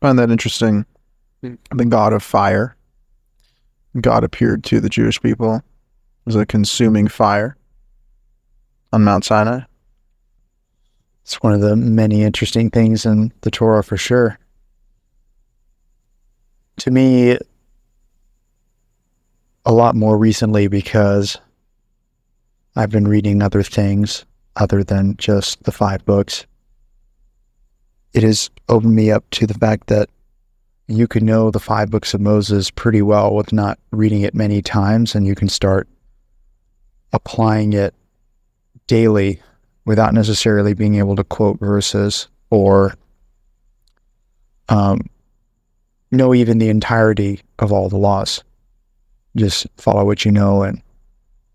find that interesting. The God of fire. God appeared to the Jewish people as a consuming fire on Mount Sinai. It's one of the many interesting things in the Torah for sure. To me, a lot more recently, because I've been reading other things other than just the 5 books. It has opened me up to the fact that you can know the 5 books of Moses pretty well with not reading it many times, and you can start applying it daily without necessarily being able to quote verses or know even the entirety of all the laws. Just follow what you know and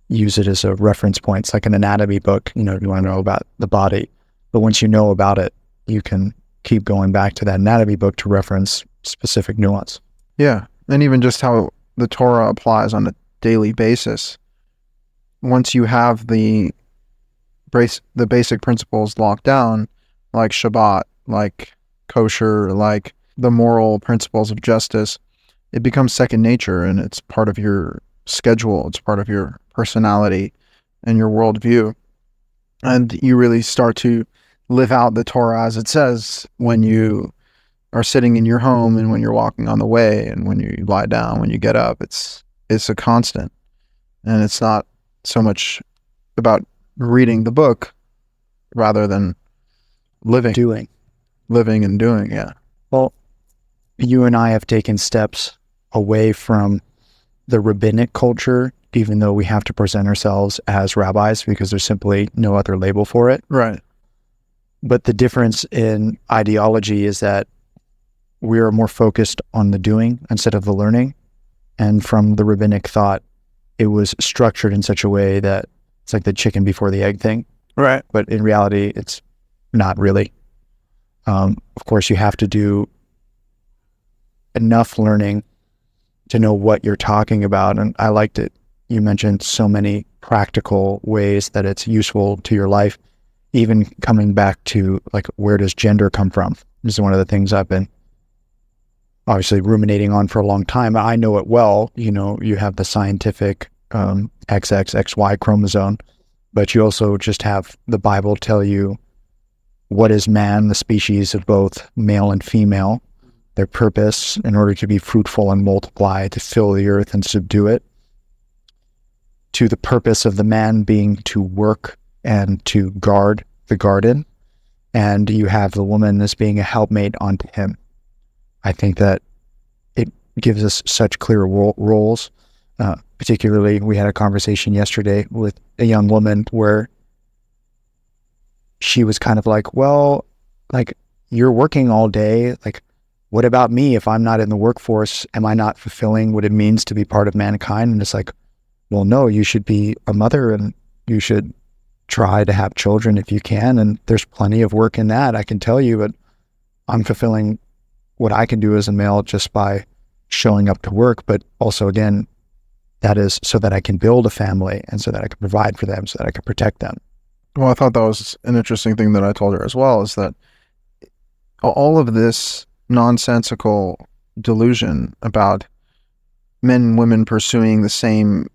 use it as a reference point. It's like an anatomy book, you want to know about the body. But once you know about it, you can keep going back to that anatomy book to reference specific nuance. Yeah, and even just how the Torah applies on a daily basis. Once you have the basic principles locked down, like Shabbat, like kosher, like the moral principles of justice, it becomes second nature, and it's part of your schedule. It's part of your personality and your worldview. And you really start to live out the Torah as it says when you are sitting in your home and when you're walking on the way and when you lie down, when you get up. It's a constant. And it's not so much about reading the book rather than living and doing. Yeah. Well, you and I have taken steps away from the rabbinic culture, even though we have to present ourselves as rabbis because there's simply no other label for it. Right. But the difference in ideology is that we are more focused on the doing instead of the learning. And from the rabbinic thought, it was structured in such a way that it's like the chicken before the egg thing. Right. But in reality, it's not really. Of course, you have to do enough learning to know what you're talking about. And I liked it. You mentioned so many practical ways that it's useful to your life, even coming back to like, where does gender come from? This is one of the things I've been obviously ruminating on for a long time. I know it well. You have the scientific XXXY chromosome, but you also just have the Bible tell you what is man, the species of both male and female, their purpose in order to be fruitful and multiply, to fill the earth and subdue it, to the purpose of the man being to work and to guard the garden, and you have the woman as being a helpmate unto him. I think that it gives us such clear roles. Particularly, we had a conversation yesterday with a young woman where she was kind of like, well, like, you're working all day. Like, what about me? If I'm not in the workforce, am I not fulfilling what it means to be part of mankind? And it's like, well, no, you should be a mother and you should try to have children if you can. And there's plenty of work in that, I can tell you, but I'm fulfilling what I can do as a male just by showing up to work. But also, again, that is so that I can build a family and so that I can provide for them, so that I can protect them. Well, I thought that was an interesting thing that I told her as well, is that all of this nonsensical delusion about men and women pursuing the same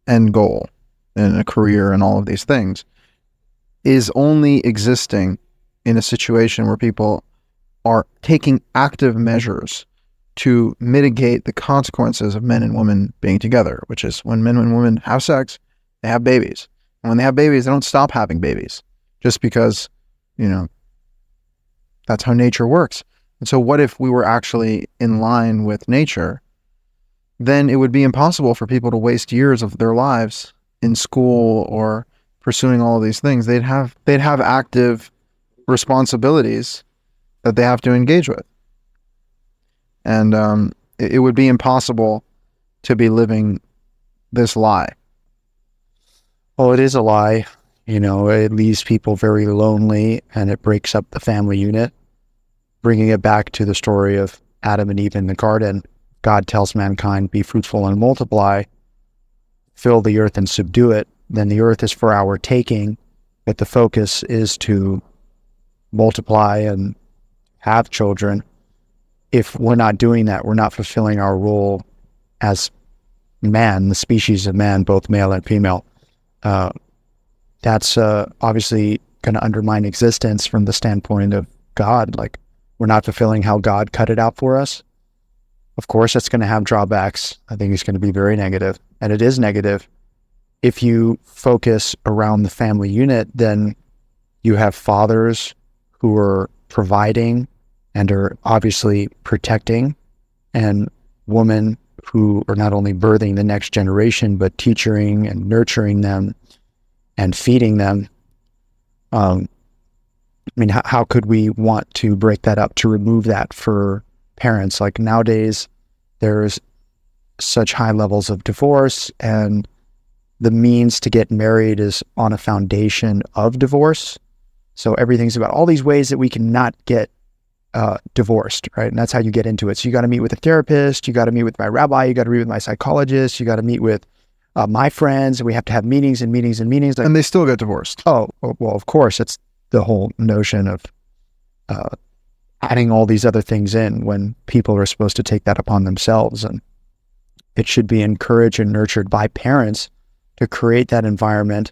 end goal in a career and all of these things is only existing in a situation where people are taking active measures to mitigate the consequences of men and women being together, which is when men and women have sex, they have babies. And when they have babies, they don't stop having babies just because, that's how nature works. And so what if we were actually in line with nature? Then it would be impossible for people to waste years of their lives in school or pursuing all of these things. They'd have active responsibilities that they have to engage with. And it would be impossible to be living this lie. Well, it is a lie. It leaves people very lonely and it breaks up the family unit. Bringing it back to the story of Adam and Eve in the garden, God tells mankind, be fruitful and multiply, fill the earth and subdue it. Then the earth is for our taking, but the focus is to multiply and have children. if we're not doing that, we're not fulfilling our role as man, the species of man, both male and female. That's obviously going to undermine existence from the standpoint of God. Like, we're not fulfilling how God cut it out for us. Of course, it's going to have drawbacks. I think it's going to be very negative, and it is negative. If you focus around the family unit, then you have fathers who are providing and are obviously protecting, and women who are not only birthing the next generation, but teaching and nurturing them and feeding them. I mean, how could we want to break that up, to remove that for parents? Like, nowadays, there's such high levels of divorce, and the means to get married is on a foundation of divorce. So everything's about all these ways that we cannot get divorced, right? And that's how you get into it. So you got to meet with a therapist, you got to meet with my rabbi, you got to meet with my psychologist, you got to meet with my friends, and we have to have meetings and meetings and meetings. And they still get divorced. Oh, well, of course, it's the whole notion of adding all these other things in when people are supposed to take that upon themselves. And it should be encouraged and nurtured by parents to create that environment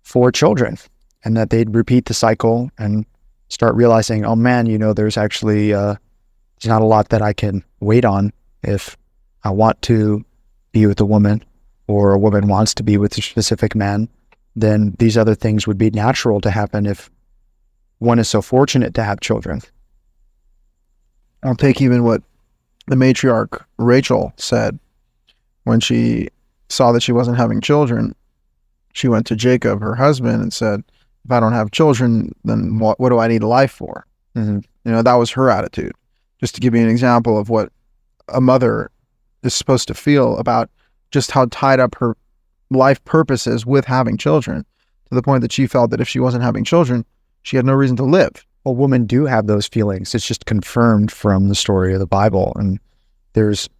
for children, and that they'd repeat the cycle and start realizing, oh man, there's actually, there's not a lot that I can wait on if I want to be with a woman, or a woman wants to be with a specific man. Then these other things would be natural to happen if one is so fortunate to have children. I'll take even what the matriarch Rachel said when she saw that she wasn't having children. She went to Jacob, her husband, and said, if I don't have children, then what do I need a life for? Mm-hmm. That was her attitude. Just to give you an example of what a mother is supposed to feel about just how tied up her life purpose is with having children, to the point that she felt that if she wasn't having children, she had no reason to live. Well, women do have those feelings. It's just confirmed from the story of the Bible. And there's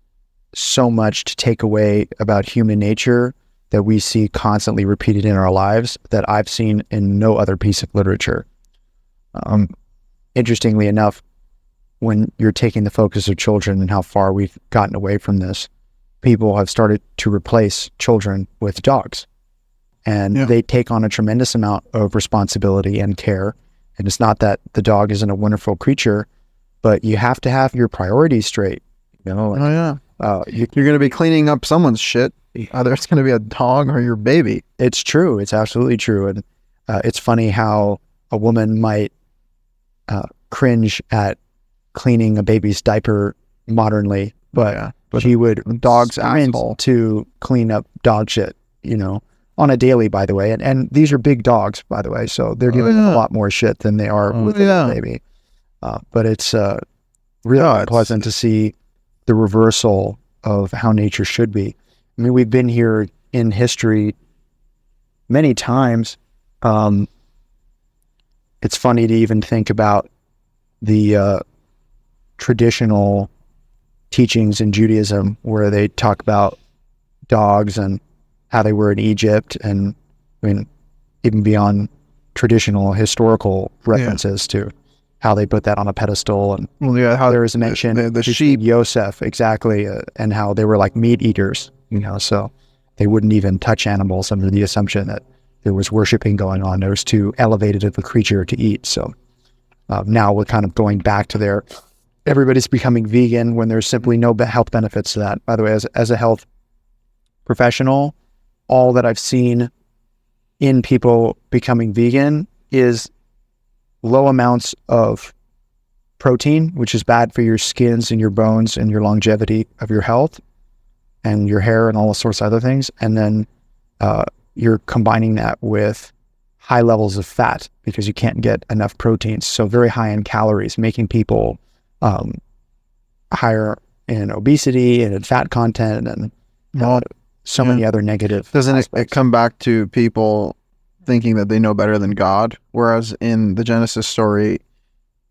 so much to take away about human nature that we see constantly repeated in our lives that I've seen in no other piece of literature. Interestingly enough, when you're taking the focus of children and how far we've gotten away from this, people have started to replace children with dogs. And they take on a tremendous amount of responsibility and care. And it's not that the dog isn't a wonderful creature, but you have to have your priorities straight. You're going to be cleaning up someone's shit. Either it's going to be a dog or your baby. It's true. It's absolutely true. And it's funny how a woman might cringe at cleaning a baby's diaper modernly, but she would dog's sprint asshole to clean up dog shit, on a daily, by the way. And these are big dogs, by the way, so they're dealing with a lot more shit than they are with a baby. But it's really pleasant to see the reversal of how nature should be. I mean, we've been here in history many times. It's funny to even think about the traditional teachings in Judaism where they talk about dogs and how they were in Egypt, and I mean, even beyond traditional historical references to how they put that on a pedestal. And how there is a mention the sheep, Yosef, exactly, and how they were like meat eaters, so they wouldn't even touch animals under the assumption that there was worshiping going on. There was too elevated of a creature to eat. So now we're kind of going back to everybody's becoming vegan when there's simply no health benefits to that. By the way, as a health professional, all that I've seen in people becoming vegan is low amounts of protein, which is bad for your skins and your bones and your longevity of your health and your hair and all sorts of other things. And then you're combining that with high levels of fat because you can't get enough proteins. So very high in calories, making people higher in obesity and in fat content and many other negative Doesn't aspects. it come back to people thinking that they know better than God? Whereas in the Genesis story,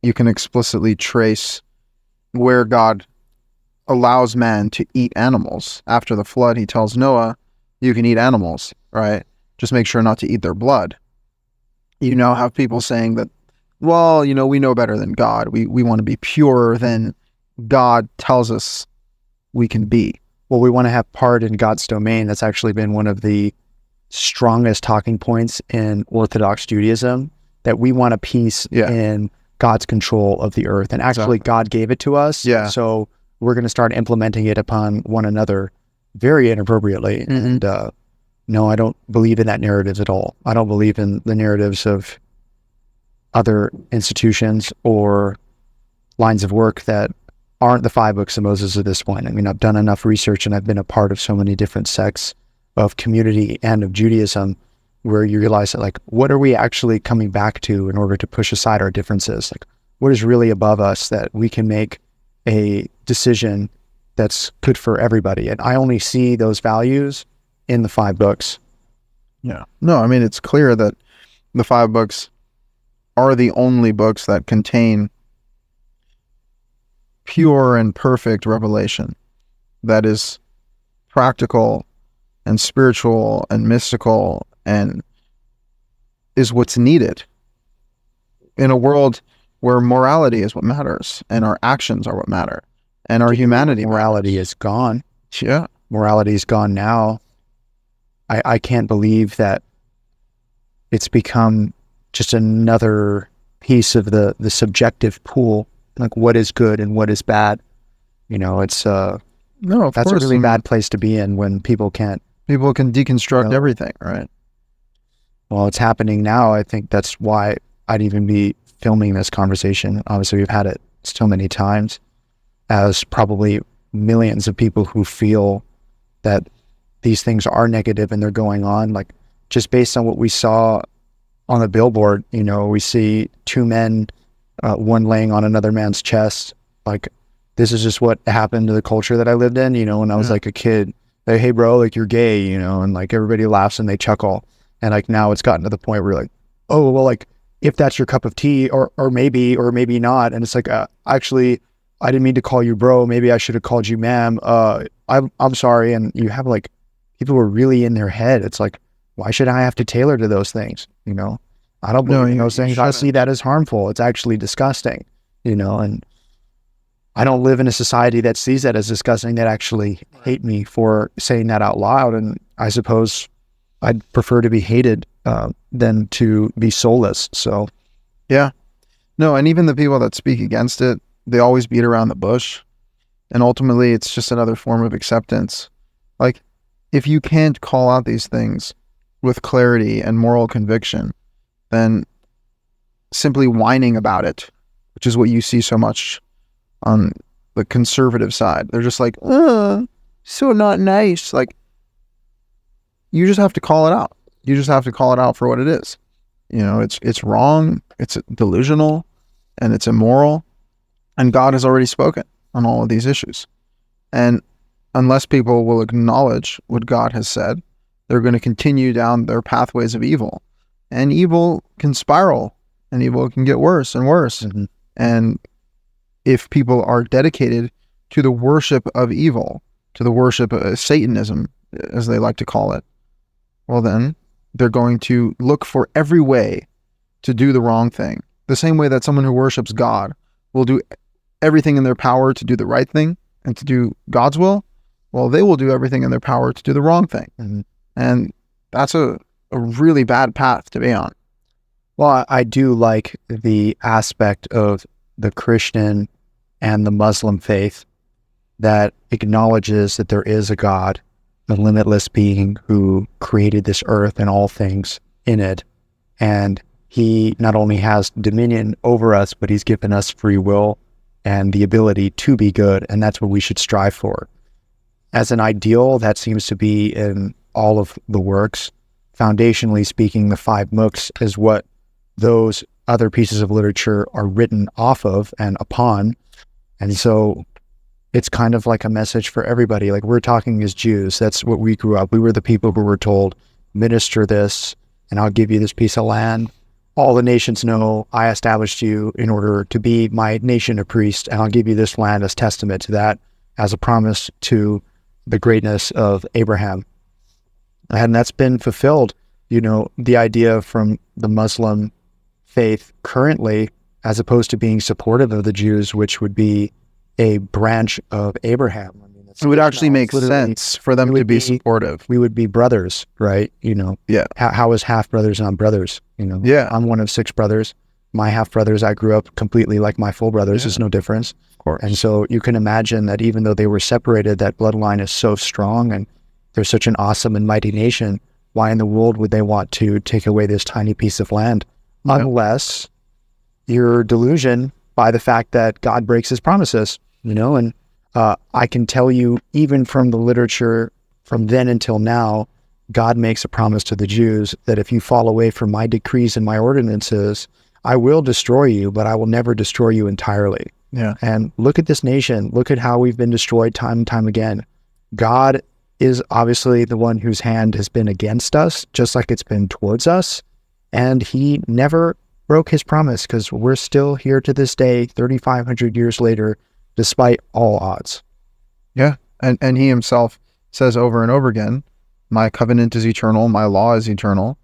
you can explicitly trace where God allows man to eat animals. After the flood, he tells Noah, you can eat animals, right? Just make sure not to eat their blood. You now have people saying that, well, we know better than God. We want to be purer than God tells us we can be. Well, we want to have part in God's domain. That's actually been one of the strongest talking points in Orthodox Judaism, that we want a piece in God's control of the earth. And actually, God gave it to us. Yeah. So we're going to start implementing it upon one another very inappropriately. And no, I don't believe in that narrative at all. I don't believe in the narratives of other institutions or lines of work that aren't the 5 books of Moses at this point. I mean, I've done enough research and I've been a part of so many different sects of community and of Judaism, where you realize that, like, what are we actually coming back to in order to push aside our differences? Like, what is really above us that we can make a decision that's good for everybody? And I only see those values in the 5 books. Yeah. No, I mean, it's clear that the 5 books are the only books that contain pure and perfect revelation that is practical and spiritual and mystical and is what's needed in a world where morality is what matters and our actions are what matter and our humanity Morality is gone. Yeah. Morality is gone now. I can't believe that it's become just another piece of the subjective pool, like what is good and what is bad. You know, it's No, of that's course. a really bad place to be in when people can deconstruct everything, right? Well, it's happening now. I think that's why I'd even be filming this conversation. Obviously, we've had it so many times, as probably millions of people who feel that these things are negative and they're going on. Like, just based on what we saw on the billboard, you know, we see 2 men, one laying on another man's chest. Like, this is just what happened to the culture that I lived in, you know, when I was like a kid. Like, hey bro, like, you're gay, you know, and like everybody laughs and they chuckle. And like now it's gotten to the point where you're like, oh, well, like, if that's your cup of tea, or maybe not. And it's like, actually, I didn't mean to call you bro. Maybe I should have called you ma'am. I'm sorry. And you have like people who are really in their head. It's like, why should I have to tailor to those things? You know, I don't believe in those things. I see that as harmful. It's actually disgusting, you know, and I don't live in a society that sees that as disgusting, that actually hate me for saying that out loud. And I suppose I'd prefer to be hated than to be soulless. So, yeah. No, and even the people that speak against it, they always beat around the bush. And ultimately, it's just another form of acceptance. Like, if you can't call out these things with clarity and moral conviction, then simply whining about it, which is what you see so much on the conservative side. They're just like, so not nice. Like, you just have to call it out. You just have to call it out for what it is. You know, it's wrong, it's delusional, and it's immoral. And God has already spoken on all of these issues. And unless people will acknowledge what God has said, they're going to continue down their pathways of evil. And evil can spiral, and evil can get worse and worse. Mm-hmm. And if people are dedicated to the worship of evil, to the worship of Satanism, as they like to call it, well then, they're going to look for every way to do the wrong thing. The same way that someone who worships God will do everything in their power to do the right thing and to do God's will, well, they will do everything in their power to do the wrong thing. Mm-hmm. And that's a really bad path to be on. Well, I do like the aspect of the Christian and the Muslim faith that acknowledges that there is a God, a limitless being who created this earth and all things in it. And he not only has dominion over us, but he's given us free will and the ability to be good. And that's what we should strive for. As an ideal, that seems to be in all of the works. Foundationally speaking, the 5 books is what those other pieces of literature are written off of and upon. And so it's kind of like a message for everybody. Like, we're talking as Jews. That's what we grew up. We were the people who were told, minister this, and I'll give you this piece of land. All the nations know I established you in order to be my nation of priests, and I'll give you this land as testament to that, as a promise to the greatness of Abraham. And that's been fulfilled. You know, the idea from the Muslim faith currently, as opposed to being supportive of the Jews, which would be a branch of Abraham. I mean, It would actually Ishmael make is literally, sense for them we to would be be supportive. we would be brothers, right? Yeah. How is half brothers not brothers? Yeah. I'm one of 6 brothers. My half brothers, I grew up completely like my full brothers. Yeah. There's no difference. Of course. And so you can imagine that even though they were separated, that bloodline is so strong and they're such an awesome and mighty nation. Why in the world would they want to take away this tiny piece of land? Yeah. Unless you're delusioned by the fact that God breaks his promises, and I can tell you, even from the literature from then until now, God makes a promise to the Jews that if you fall away from my decrees and my ordinances, I will destroy you, but I will never destroy you entirely. Yeah. And look at this nation. Look at how we've been destroyed time and time again. God is obviously the one whose hand has been against us, just like it's been towards us. And he never broke his promise, because we're still here to this day, 3,500 years later, despite all odds. Yeah. And he himself says over and over again, my covenant is eternal, my law is eternal.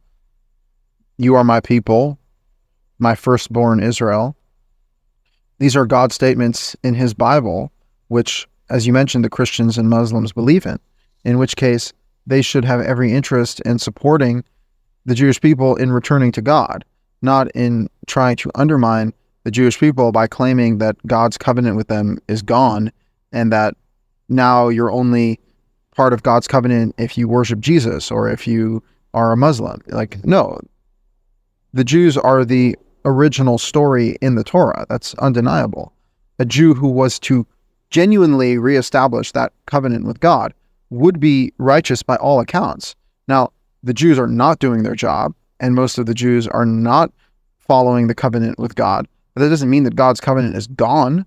You are my people, my firstborn Israel. These are God's statements in his Bible, which, as you mentioned, the Christians and Muslims believe in which case they should have every interest in supporting the Jewish people in returning to God, not in trying to undermine the Jewish people by claiming that God's covenant with them is gone and that now you're only part of God's covenant if you worship Jesus or if you are a Muslim. Like, no, the Jews are the original story in the Torah. That's undeniable. A Jew who was to genuinely reestablish that covenant with God would be righteous by all accounts. Now, the Jews are not doing their job, and most of the Jews are not following the covenant with God. But that doesn't mean that God's covenant is gone.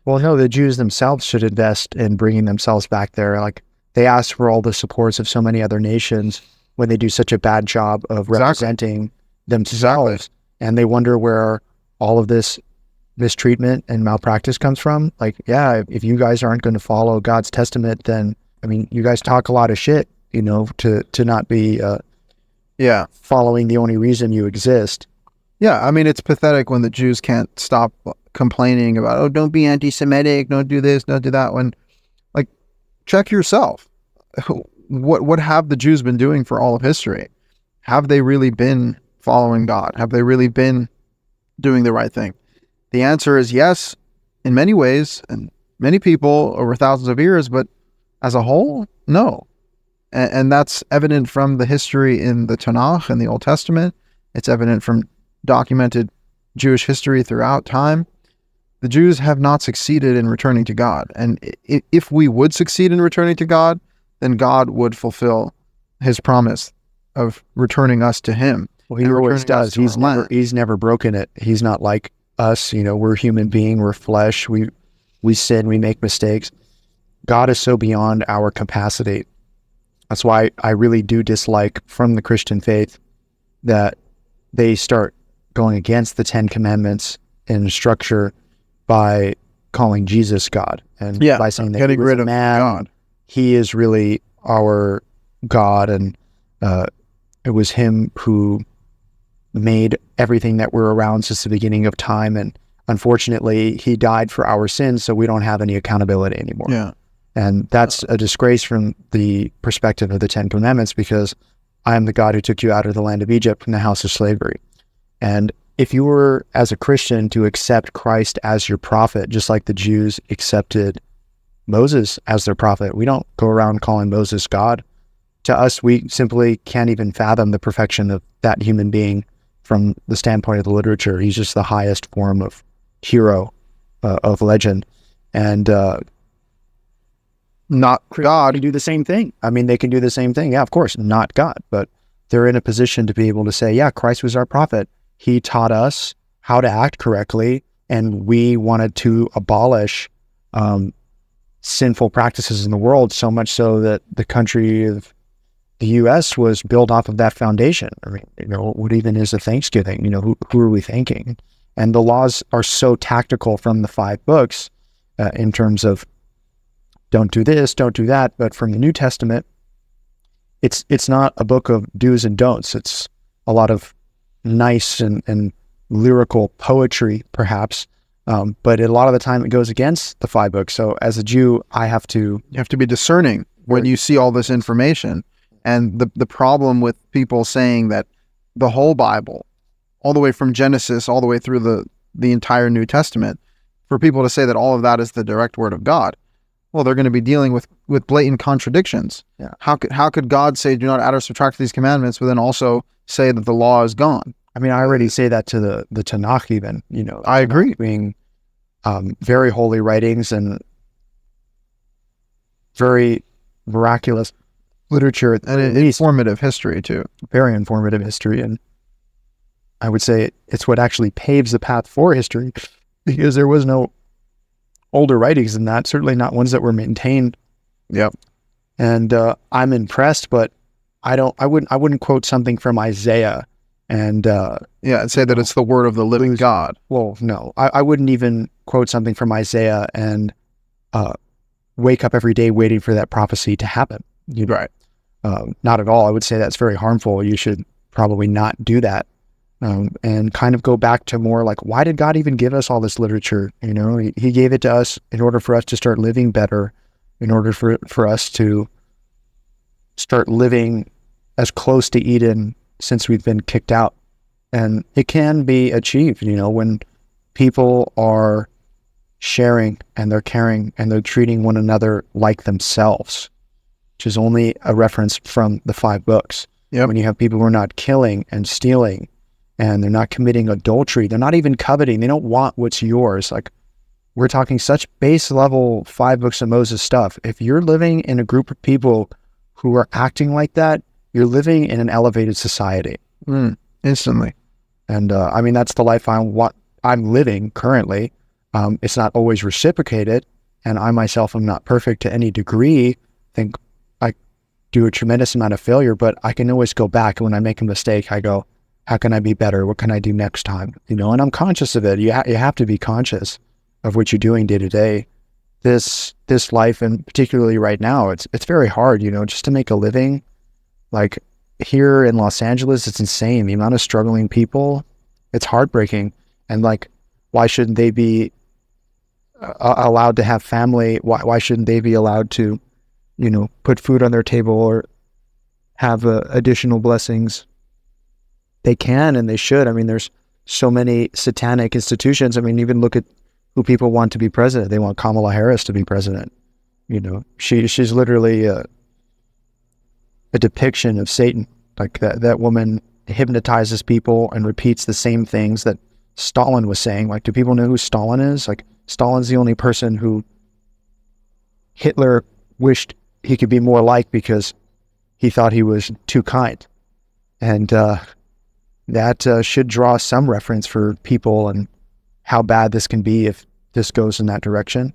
Well, no, the Jews themselves should invest in bringing themselves back there. Like, they ask for all the supports of so many other nations when they do such a bad job of representing themselves. Exactly. And they wonder where all of this mistreatment and malpractice comes from. Like, yeah, if you guys aren't going to follow God's testament, then, I mean, you guys talk a lot of shit, to not be following the only reason you exist. Yeah, I mean, it's pathetic when the Jews can't stop complaining about, oh, don't be anti-Semitic, don't do this, don't do that. When, like, check yourself. What have the Jews been doing for all of history? Have they really been following God? Have they really been doing the right thing? The answer is yes, in many ways, and many people over thousands of years, but as a whole, no. And that's evident from the history in the Tanakh and the Old Testament. It's evident from documented Jewish history throughout time. The Jews have not succeeded in returning to God. And if we would succeed in returning to God, then God would fulfill his promise of returning us to him. Well, he always does. He's never broken it. He's not like us. We're human beings. We're flesh. We sin. We make mistakes. God is so beyond our capacity. That's why I really do dislike from the Christian faith that they start going against the 10 Commandments in structure by calling Jesus God, and by saying that getting rid of man, God. He is really our God, and it was him who made everything that we're around since the beginning of time, and unfortunately he died for our sins, so we don't have any accountability anymore. Yeah. And that's a disgrace from the perspective of the 10 Commandments, because I am the God who took you out of the land of Egypt from the house of slavery. And if you were, as a Christian, to accept Christ as your prophet, just like the Jews accepted Moses as their prophet, we don't go around calling Moses God. To us, we simply can't even fathom the perfection of that human being from the standpoint of the literature. He's just the highest form of hero, of legend. And not God. Can do the same thing. I mean, they can do the same thing. Yeah, of course, not God, but they're in a position to be able to say, yeah, Christ was our prophet. He taught us how to act correctly, and we wanted to abolish sinful practices in the world, so much so that the country of the U.S. was built off of that foundation. I mean, what even is a Thanksgiving? Who are we thanking? And the laws are so tactical from the 5 books in terms of don't do this, don't do that. But from the New Testament, it's not a book of do's and don'ts. It's a lot of nice and lyrical poetry, perhaps, But a lot of the time it goes against the 5 books. So as a Jew, I have to... You have to be discerning when you see all this information. And the problem with people saying that the whole Bible, all the way from Genesis, all the way through the entire New Testament, for people to say that all of that is the direct word of God, well, they're going to be dealing with blatant contradictions. Yeah. How could God say, do not add or subtract these commandments, but then also say that the law is gone? I mean, I already say that to the Tanakh even, I agree. Being very holy writings and very miraculous literature. And informative history too. Very informative history. And I would say it's what actually paves the path for history, because there was no older writings than that, certainly not ones that were maintained. Yep. And I'm impressed, but I wouldn't quote something from Isaiah and say that it's the word of the living God. Well, no, I wouldn't even quote something from Isaiah and wake up every day waiting for that prophecy to happen. Right. Not at all. I would say that's very harmful. You should probably not do that. And kind of go back to more like, why did God even give us all this literature? He gave it to us in order for us to start living better, in order for us to start living as close to Eden since we've been kicked out. And it can be achieved, when people are sharing and they're caring and they're treating one another like themselves, which is only a reference from the 5 books. Yep. When you have people who are not killing and stealing, and they're not committing adultery, they're not even coveting, they don't want what's yours. Like, we're talking such base level 5 books of Moses stuff. If you're living in a group of people who are acting like that, you're living in an elevated society. Instantly. And I mean, that's the life I'm living currently. It's not always reciprocated, and I myself am not perfect to any degree. I think I do a tremendous amount of failure, but I can always go back. And when I make a mistake, I go, how can I be better? What can I do next time? And I'm conscious of it. You have to be conscious of what you're doing day to day. This life, and particularly right now, it's very hard, just to make a living. Like here in Los Angeles, it's insane. The amount of struggling people, it's heartbreaking. And like, why shouldn't they be allowed to have family? Why shouldn't they be allowed to, put food on their table or have additional blessings? They can and they should. I mean, there's so many satanic institutions. I mean, even look at who people want to be president. They want Kamala Harris to be president. She's literally a depiction of Satan. Like that woman hypnotizes people and repeats the same things that Stalin was saying. Like, do people know who Stalin is? Like, Stalin's the only person who Hitler wished he could be more like because he thought he was too kind. And that should draw some reference for people and how bad this can be if this goes in that direction.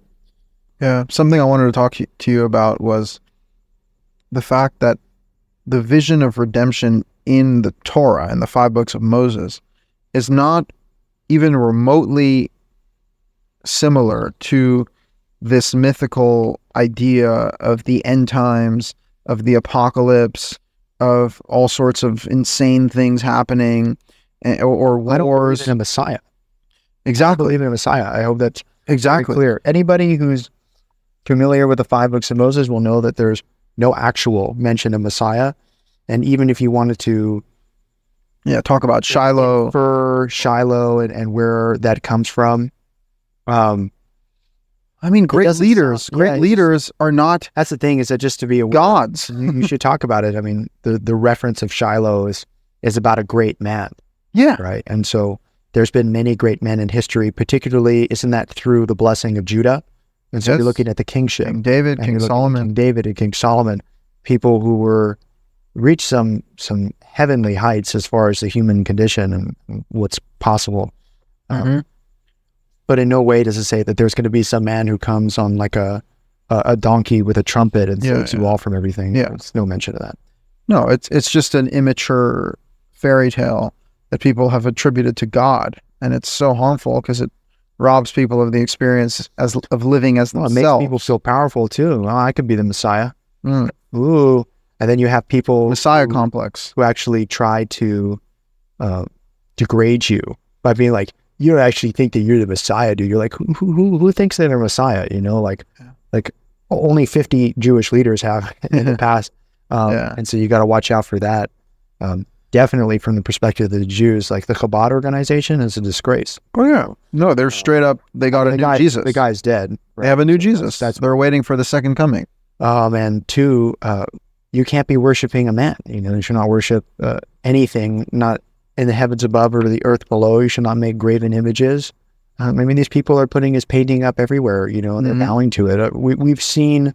Yeah, something I wanted to talk to you about was the fact that the vision of redemption in the Torah and the 5 books of Moses is not even remotely similar to this mythical idea of the end times, of the apocalypse, of all sorts of insane things happening, or wars. I don't believe in a Messiah. Exactly. I don't believe in a Messiah. I hope that's exactly very clear. Anybody who's familiar with the 5 books of Moses will know that there's no actual mention of Messiah. And even if you wanted to talk about Shiloh, for Shiloh and where that comes from, I mean, great leaders are not. That's the thing, is that just to be gods. You should talk about it. I mean, the reference of Shiloh is about a great man. Yeah. Right. And so there's been many great men in history, particularly, isn't that through the blessing of Judah? And so you're looking at the kingship. King David, King Solomon. King David and King Solomon, people who reached some heavenly heights as far as the human condition and what's possible. But in no way does it say that there's going to be some man who comes on like a donkey with a trumpet and saves you all from everything. Yeah. There's no mention of that. No, it's just an immature fairy tale that people have attributed to God. And it's so harmful because it robs people of the experience of living as themselves. It makes people feel powerful too. Well, I could be the Messiah. Ooh. And then you have people Messiah complex who actually try to degrade you by being like, you don't actually think that you're the Messiah, dude. You're like, who thinks they're a Messiah? You know, like only 50 Jewish leaders have in the past. And so you got to watch out for that. Definitely from the perspective of the Jews, like the Chabad organization is a disgrace. Oh yeah. No, they're straight up, they got a new Jesus. The guy's dead. Right? They have a new Jesus. They're waiting for the second coming. And two, you can't be worshiping a man. You know, you should not worship anything, not in the heavens above or the earth below. You should not make graven images. I mean, these people are putting his painting up everywhere, you know, and they're bowing to it. We've seen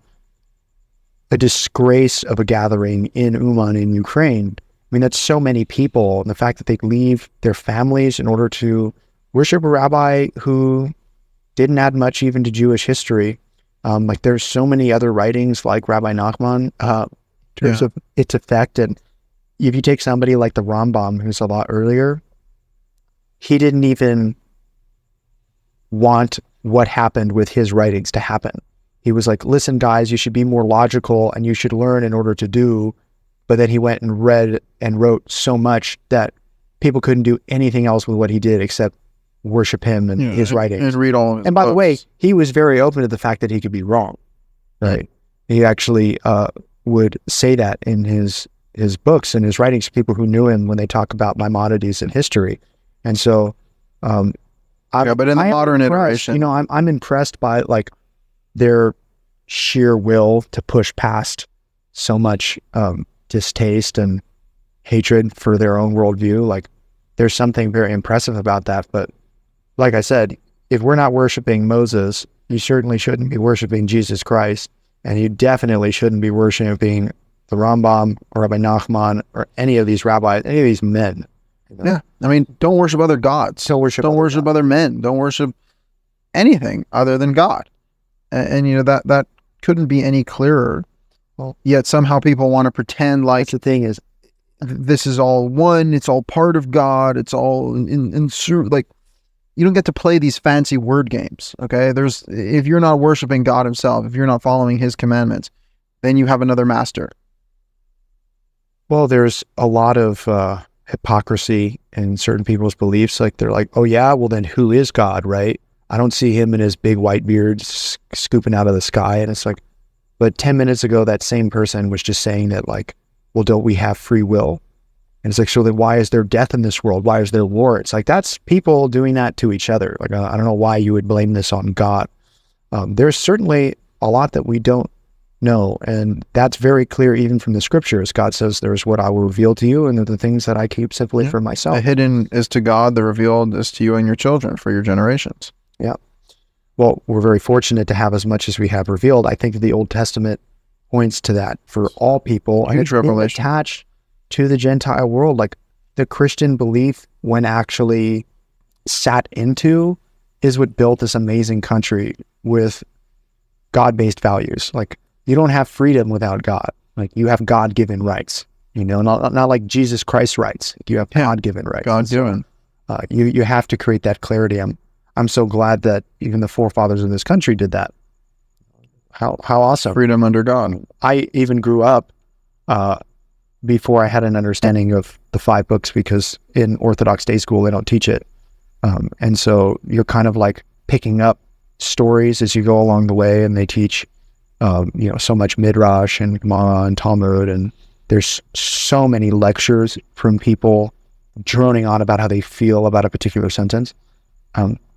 a disgrace of a gathering in Uman in Ukraine. I mean, that's so many people, and the fact that they leave their families in order to worship a rabbi who didn't add much even to Jewish history. Like there's so many other writings like Rabbi Nachman in terms of its effect. And if you take somebody like the Rambam, who's a lot earlier, he didn't even want what happened with his writings to happen. He was like, listen, guys, you should be more logical and you should learn in order to do. But then he went and read and wrote so much that people couldn't do anything else with what he did except worship him and his writings. And read all of his And by books. the way, he was very open to the fact that he could be wrong. Right. He actually would say that in his books and his writings to people who knew him when they talk about Maimonides and history. And so but in the modern iteration, you know, I'm impressed by like their sheer will to push past so much distaste and hatred for their own worldview. Like there's something very impressive about that. But like I said, if we're not worshiping Moses, you certainly shouldn't be worshiping Jesus Christ. And you definitely shouldn't be worshiping the Rambam or Rabbi Nachman or any of these rabbis, any of these men. You know? Yeah. I mean, don't worship other gods. Don't worship other men. Don't worship anything other than God. And you know, that couldn't be any clearer. Well, yet somehow people want to pretend like the thing is, this is all one, it's all part of God, it's all in like, you don't get to play these fancy word games, okay? If you're not worshiping God himself, if you're not following his commandments, then you have another master. Well, there's a lot of hypocrisy in certain people's beliefs. Like they're like, oh yeah, well then who is God, right? I don't see him in his big white beard scooping out of the sky. And it's like, but 10 minutes ago, that same person was just saying that like, well, don't we have free will? And it's like, so then why is there death in this world? Why is there war? It's like, that's people doing that to each other. Like, I don't know why you would blame this on God. There's certainly a lot that we don't know. And that's very clear even from the scriptures. God says, there's what I will reveal to you, and the things that I keep simply for myself. The hidden is to God, the revealed is to you and your children for your generations. Yeah. Well, we're very fortunate to have as much as we have revealed. I think the Old Testament points to that for all people. And it's revelation attached to the Gentile world. Like the Christian belief, when actually sat into, is what built this amazing country with God-based values. Like you don't have freedom without God. Like you have God-given rights, you know, not like Jesus Christ rights. You have God-given rights. God-given. So, you have to create that clarity. I'm so glad that even the forefathers of this country did that. How awesome. Freedom under God. I even grew up before I had an understanding of the 5 books, because in Orthodox day school, they don't teach it. And so you're kind of like picking up stories as you go along the way, and they teach, you know, so much Midrash and Gemara and Talmud, and there's so many lectures from people droning on about how they feel about a particular sentence.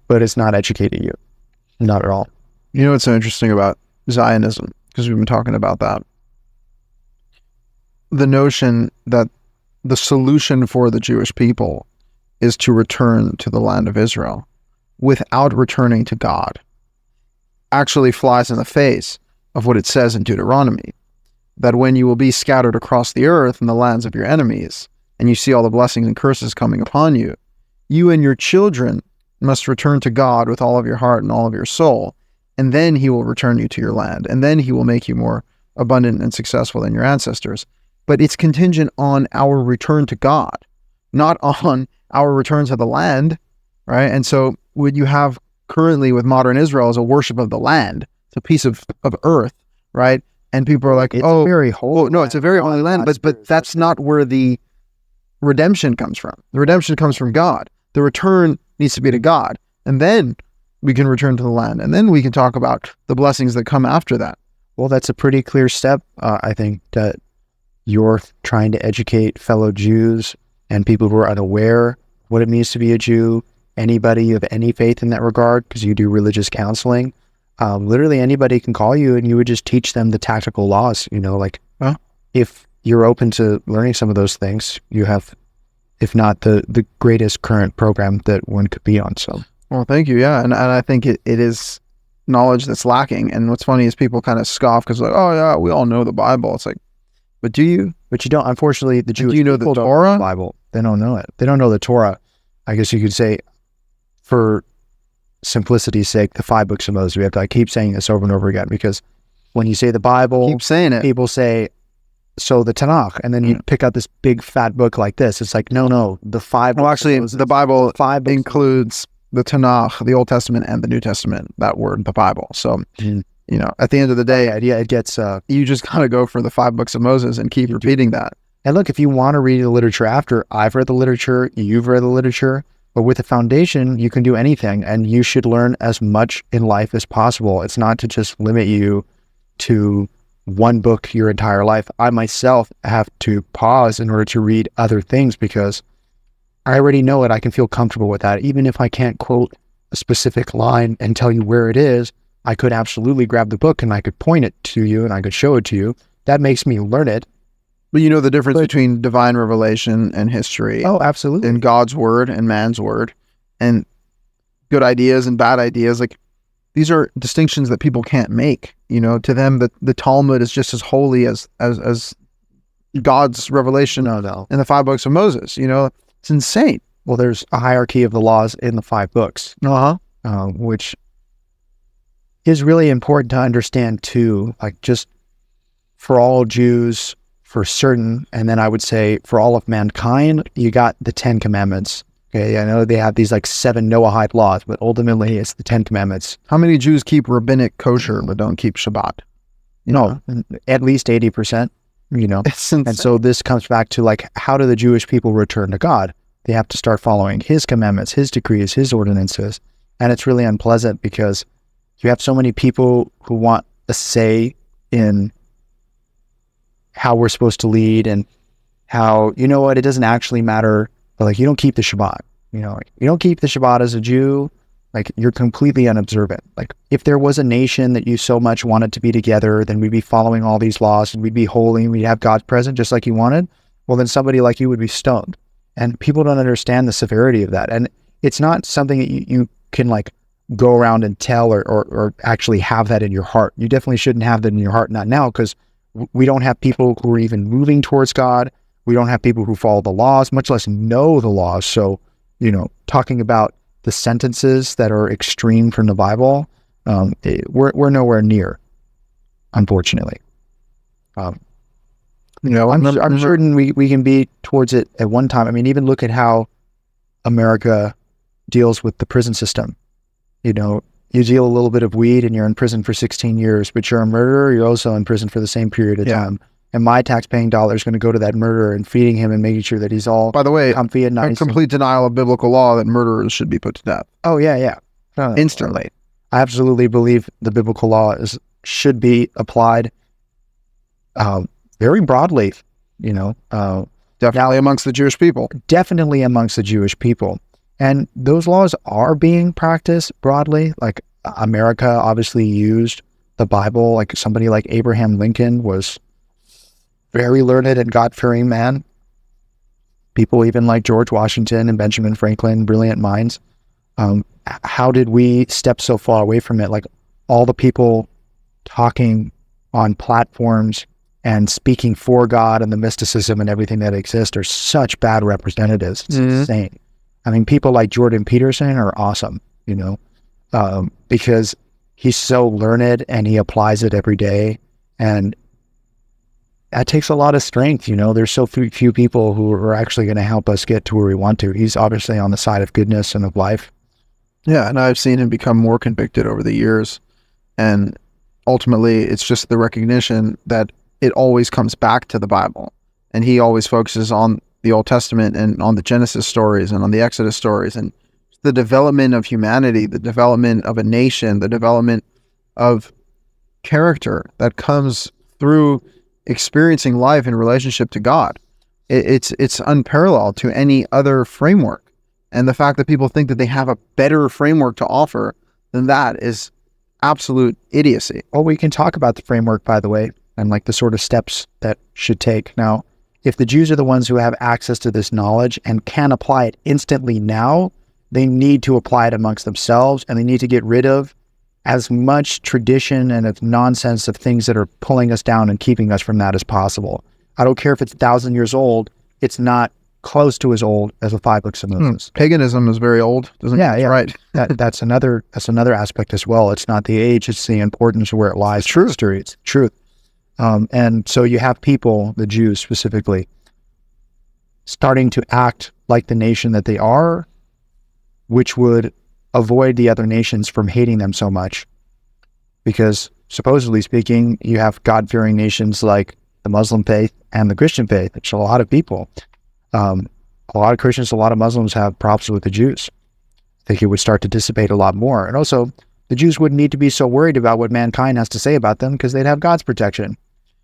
But it's not educating you. Not at all. You know what's so interesting about Zionism, because we've been talking about that? The notion that the solution for the Jewish people is to return to the land of Israel without returning to God actually flies in the face of what it says in Deuteronomy, that when you will be scattered across the earth in the lands of your enemies, and you see all the blessings and curses coming upon you, you and your children must return to God with all of your heart and all of your soul, and then he will return you to your land, and then he will make you more abundant and successful than your ancestors. But it's contingent on our return to God, not on our return to the land, right? And so what you have currently with modern Israel is a worship of the land. It's a piece of earth, right? And people are like, it's a very holy no, it's a very holy land, but that's not where the redemption comes from. The redemption comes from God. The return needs to be to God. And then we can return to the land. And then we can talk about the blessings that come after that. Well, that's a pretty clear step. I think that you're trying to educate fellow Jews and people who are unaware what it means to be a Jew, anybody of any faith in that regard, because you do religious counseling. Literally anybody can call you and you would just teach them the tactical laws, if you're open to learning some of those things, you have, if not the greatest current program that one could be on. So, well, thank you. Yeah. And I think it is knowledge that's lacking. And what's funny is people kind of scoff because like, oh yeah, we all know the Bible. It's like, but do you? But you don't. Unfortunately, the Jewish do you know the people don't Torah? know the Bible. They don't know it. They don't know the Torah. I guess you could say, for simplicity's sake, the 5 books of Moses. We have to keep saying this over and over again because when you say the Bible, Keep saying it. people say, so the Tanakh, and then you pick out this big fat book like this. It's like, no, the 5 Well, books actually, of Moses, the Bible 5 books includes the Tanakh, the Old Testament, and the New Testament. That word, the Bible. So, at the end of the day, it gets. you just gotta go for the 5 books of Moses and keep repeating that. And look, if you want to read the literature after, I've read the literature, you've read the literature, but with a foundation, you can do anything, and you should learn as much in life as possible. It's not to just limit you to one book your entire life. I myself have to pause in order to read other things because I already know it. I can feel comfortable with that. Even if I can't quote a specific line and tell you where it is, I could absolutely grab the book and I could point it to you and I could show it to you. That makes me learn it. But you know the difference between divine revelation and history. Oh, absolutely. And God's word and man's word and good ideas and bad ideas. Like, these are distinctions that people can't make. To them, the Talmud is just as holy as God's revelation in the 5 books of Moses. It's insane. Well, there's a hierarchy of the laws in the 5 books, which is really important to understand too. Like, just for all Jews, for certain, and then I would say for all of mankind, you got the 10 Commandments. Okay, I know they have these 7 Noahide laws, but ultimately it's the 10 Commandments. How many Jews keep rabbinic kosher but don't keep Shabbat? At least 80%. It's insane. And so this comes back to how do the Jewish people return to God? They have to start following His commandments, His decrees, His ordinances, and it's really unpleasant because you have so many people who want a say in how we're supposed to lead and how, it doesn't actually matter. But you don't keep the Shabbat, you don't keep the Shabbat as a Jew, you're completely unobservant. If there was a nation that you so much wanted to be together, then we'd be following all these laws and we'd be holy and we'd have God present just like you wanted. Well, then somebody like you would be stoned. And people don't understand the severity of that. And it's not something that you can go around and tell or actually have that in your heart. You definitely shouldn't have that in your heart, not now, because we don't have people who are even moving towards God. We don't have people who follow the laws, much less know the laws. So, talking about the sentences that are extreme from the Bible, we're nowhere near, unfortunately. I'm certain we can be towards it at one time. I mean, even look at how America deals with the prison system. You deal a little bit of weed and you're in prison for 16 years, but you're a murderer, you're also in prison for the same period of time. And my tax-paying dollar is going to go to that murderer and feeding him and making sure that he's all, by the way, comfy and nice. A complete denial of biblical law that murderers should be put to death. Oh, yeah. Instantly. I absolutely believe the biblical law should be applied very broadly, Definitely amongst the Jewish people. Definitely amongst the Jewish people. And those laws are being practiced broadly. America obviously used the Bible. Somebody like Abraham Lincoln was very learned and God-fearing man. People even like George Washington and Benjamin Franklin, brilliant minds. How did we step so far away from it? All the people talking on platforms and speaking for God and the mysticism and everything that exists are such bad representatives. It's insane. I mean, people like Jordan Peterson are awesome, because he's so learned and he applies it every day. And that takes a lot of strength. There's so few people who are actually going to help us get to where we want to. He's obviously on the side of goodness and of life. Yeah, and I've seen him become more convicted over the years. And ultimately, it's just the recognition that it always comes back to the Bible. And he always focuses on the Old Testament and on the Genesis stories and on the Exodus stories and the development of humanity, the development of a nation, the development of character that comes through experiencing life in relationship to God. It's unparalleled to any other framework. And the fact that people think that they have a better framework to offer than that is absolute idiocy. Well, we can talk about the framework, by the way, and like the sort of steps that should take. Now, if the Jews are the ones who have access to this knowledge and can apply it instantly now, they need to apply it amongst themselves, and they need to get rid of as much tradition and of nonsense of things that are pulling us down and keeping us from that as possible. I don't care if it's 1,000 years old, it's not close to as old as the 5 books of Moses. Paganism is very old. Right. That's another aspect as well. It's not the age, it's the importance of where it lies. It's truth. And so you have people, the Jews specifically, starting to act like the nation that they are, which would avoid the other nations from hating them so much. Because supposedly speaking, you have God-fearing nations like the Muslim faith and the Christian faith, which a lot of people, a lot of Christians, a lot of Muslims have problems with the Jews. I think it would start to dissipate a lot more. And also, the Jews wouldn't need to be so worried about what mankind has to say about them because they'd have God's protection.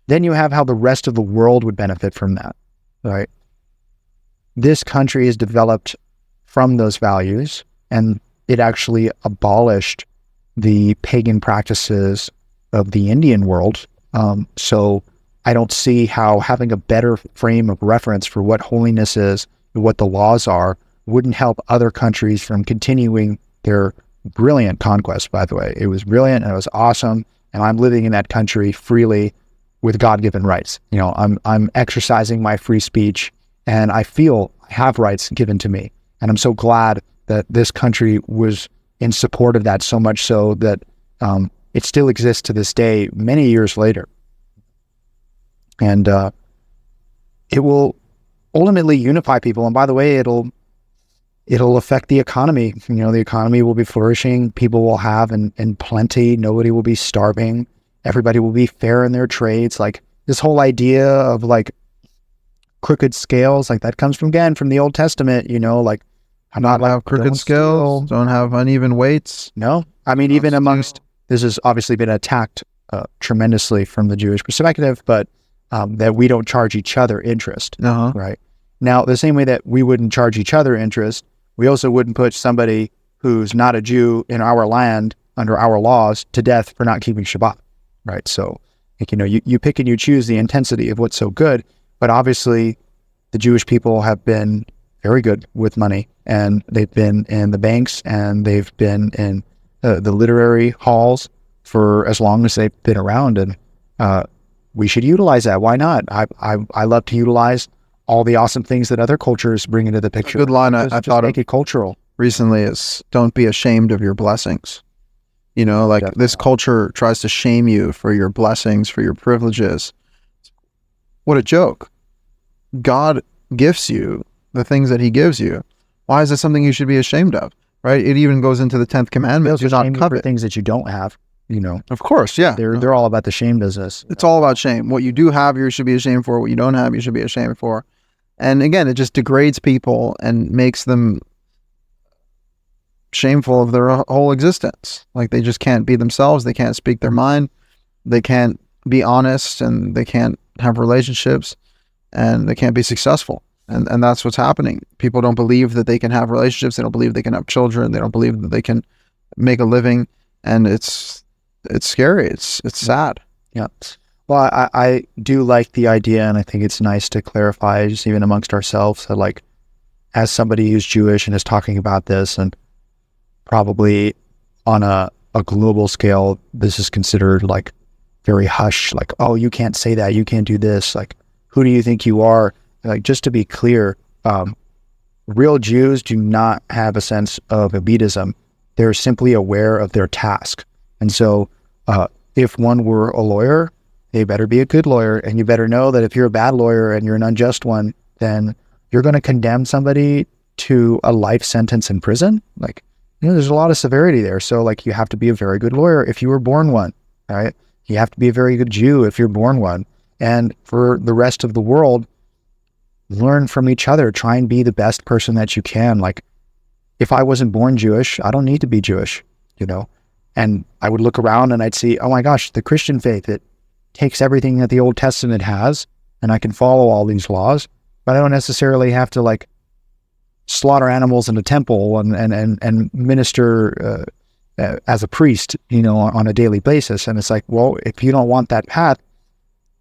Then you have how the rest of the world would benefit from that, right? This country is developed from those values, and it actually abolished the pagan practices of the Indian world. So I don't see how having a better frame of reference for what holiness is and what the laws are wouldn't help other countries from continuing their brilliant conquest, by the way. It was brilliant and it was awesome, and I'm living in that country freely with God-given rights. You know, I'm exercising my free speech, and I feel I have rights given to me. And I'm so glad that this country was in support of that, so much so that it still exists to this day, many years later. And it will ultimately unify people. And by the way, it'll affect the economy. You know, the economy will be flourishing. People will have in plenty. Nobody will be starving. Everybody will be fair in their trades. Like this whole idea of like crooked scales, like that comes from the Old Testament, you know, like I'm not have crooked scales, don't have uneven weights. No, I mean, even amongst, this has obviously been attacked tremendously from the Jewish perspective, but that we don't charge each other interest, right? Now, the same way that we wouldn't charge each other interest, we also wouldn't put somebody who's not a Jew in our land under our laws to death for not keeping Shabbat, right? So, like, you know, you pick and you choose the intensity of what's so good, but obviously the Jewish people have been very good with money, and they've been in the banks, and they've been in the literary halls for as long as they've been around, and we should utilize that. Why not? I love to utilize all the awesome things that other cultures bring into the picture. A good line I thought make it cultural recently is, don't be ashamed of your blessings. You know, like Definitely. This culture tries to shame you for your blessings, for your privileges. What a joke. God gifts you the things that he gives you. Why is it something you should be ashamed of, right? It even goes into the 10th commandment. Do not covet things that you don't have, you know. Of course, yeah. They're all about the shame business. It's all about shame. What you do have, you should be ashamed for. What you don't have, you should be ashamed for. And again, it just degrades people and makes them shameful of their whole existence. Like they just can't be themselves. They can't speak their mind. They can't be honest, and they can't have relationships, and they can't be successful. And that's what's happening. People don't believe that they can have relationships. They don't believe they can have children. They don't believe that they can make a living. And it's scary. It's sad. Yeah. Well, I do like the idea, and I think it's nice to clarify, just even amongst ourselves, that like, as somebody who's Jewish and is talking about this, and probably on a global scale, this is considered like very hush, like, oh, you can't say that, you can't do this, like, who do you think you are? Like, just to be clear, real Jews do not have a sense of elitism. They're simply aware of their task. And so if one were a lawyer, they better be a good lawyer. And you better know that if you're a bad lawyer and you're an unjust one, then you're going to condemn somebody to a life sentence in prison. Like, you know, there's a lot of severity there. So like, you have to be a very good lawyer if you were born one, right? You have to be a very good Jew if you're born one. And for the rest of the world, learn from each other. Try and be the best person that you can. Like, if I wasn't born Jewish, I don't need to be Jewish, you know? And I would look around and I'd see, oh my gosh, the Christian faith, it takes everything that the Old Testament has, and I can follow all these laws, but I don't necessarily have to like slaughter animals in a temple and minister as a priest, you know, on a daily basis. And it's like, well, if you don't want that path,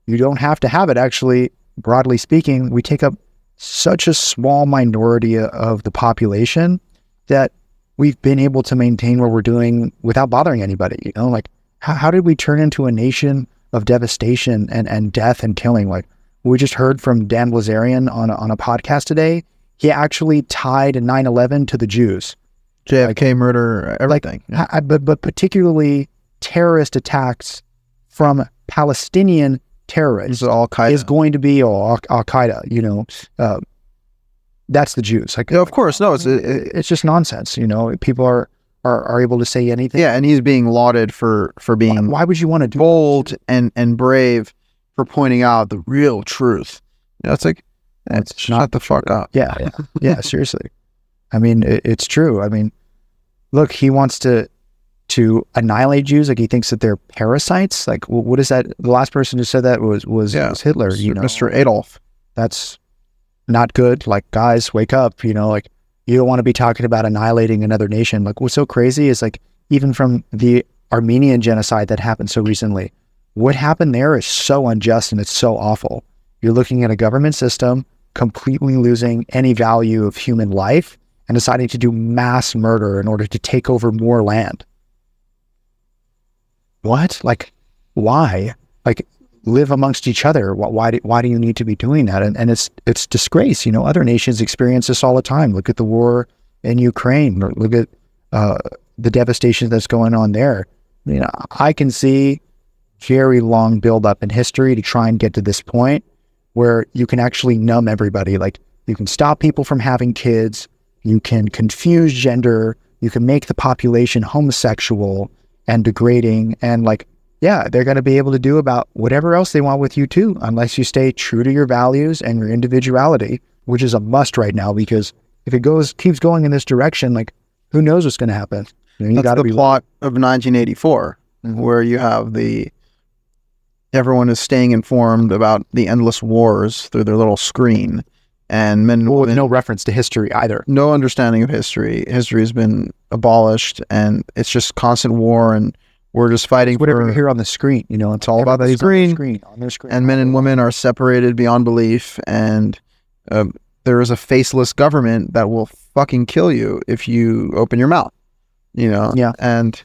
you don't have to have it. Actually, broadly speaking, we take up such a small minority of the population that we've been able to maintain what we're doing without bothering anybody. You know, like how did we turn into a nation of devastation and death and killing? Like we just heard from Dan Blazarian on a podcast today. He actually tied 9/11 to the Jews. JFK murder, everything. But particularly terrorist attacks from Palestinian terrorists is going to be Al Qaeda, you know. That's the Jews. Like, yeah, of course, no, it's just nonsense. You know, people are able to say anything. Yeah, and he's being lauded for being why would you want to do bold and brave for pointing out the real truth? You know, it's like shut the fuck up. Yeah, seriously. I mean, it's true. I mean, look, he wants to annihilate Jews. Like he thinks that they're parasites. Like, what is that? The last person who said that was Hitler. You know, Mr. Adolf. That's not good. Like, guys, wake up. You know, like you don't want to be talking about annihilating another nation. Like, what's so crazy is like even from the Armenian genocide that happened so recently, what happened there is so unjust and it's so awful. You're looking at a government system completely losing any value of human life and deciding to do mass murder in order to take over more land. What? Like, why? Like, live amongst each other. Why do you need to be doing that? And it's disgrace. You know, other nations experience this all the time. Look at the war in Ukraine. Or look at the devastation that's going on there. You know, I can see very long buildup in history to try and get to this point where you can actually numb everybody. Like, you can stop people from having kids. You can confuse gender. You can make the population homosexual and degrading. And like, yeah, they're going to be able to do about whatever else they want with you too, unless you stay true to your values and your individuality, which is a must right now, because if it keeps going in this direction, like who knows what's going to happen? You know, that's the plot of 1984, where you have everyone is staying informed about the endless wars through their little screen, and men with no reference to history either. No understanding of history. History has been abolished, and it's just constant war, and we're just fighting it's whatever you hear on the screen. You know, it's all about the screen. On their screen. And men and women are separated beyond belief, and there is a faceless government that will fucking kill you if you open your mouth. You know, yeah, and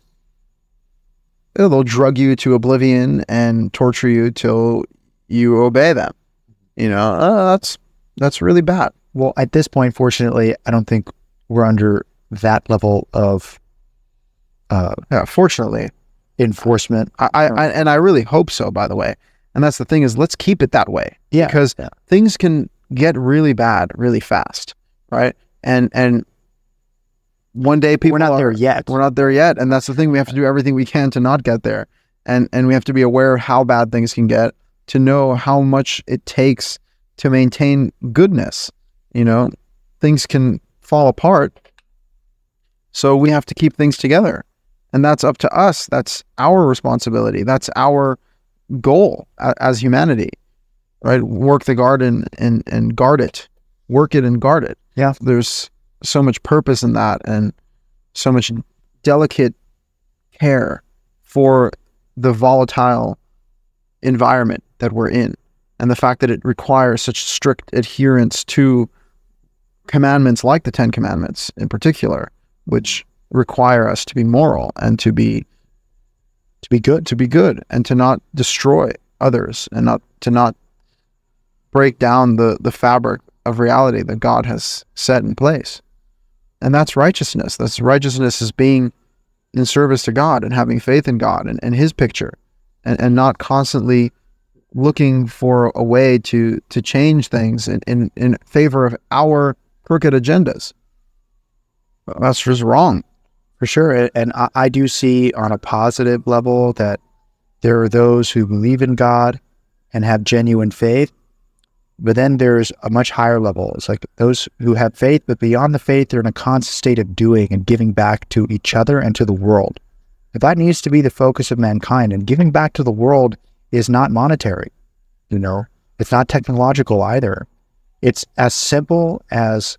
they'll drug you to oblivion and torture you till you obey them. You know, that's really bad. Well, at this point, fortunately, I don't think we're under that level of fortunately, enforcement. I really hope so, by the way. And that's the thing, is let's keep it that way. Yeah. Because things can get really bad really fast, right? And one day people we're not there yet. We're not there yet. And that's the thing. We have to do everything we can to not get there. And we have to be aware of how bad things can get, to know how much it takes to maintain goodness. You know, things can fall apart. So we have to keep things together. And that's up to us. That's our responsibility. That's our goal as humanity, right? Work the garden and guard it. Work it and guard it. Yeah. There's so much purpose in that, and so much delicate care for the volatile environment that we're in, and the fact that it requires such strict adherence to commandments like the 10 Commandments in particular, which require us to be moral and to be good and to not destroy others, and to not break down the fabric of reality that God has set in place. And that's righteousness. That's righteousness, is being in service to God and having faith in God and his picture, and not constantly looking for a way to change things in favor of our crooked agendas. That's just wrong. For sure. And I do see on a positive level that there are those who believe in God and have genuine faith, But then there's a much higher level. It's like those who have faith, but beyond the faith, they're in a constant state of doing and giving back to each other and to the world. That needs to be the focus of mankind. And giving back to the world is not monetary. It's not technological either. It's as simple as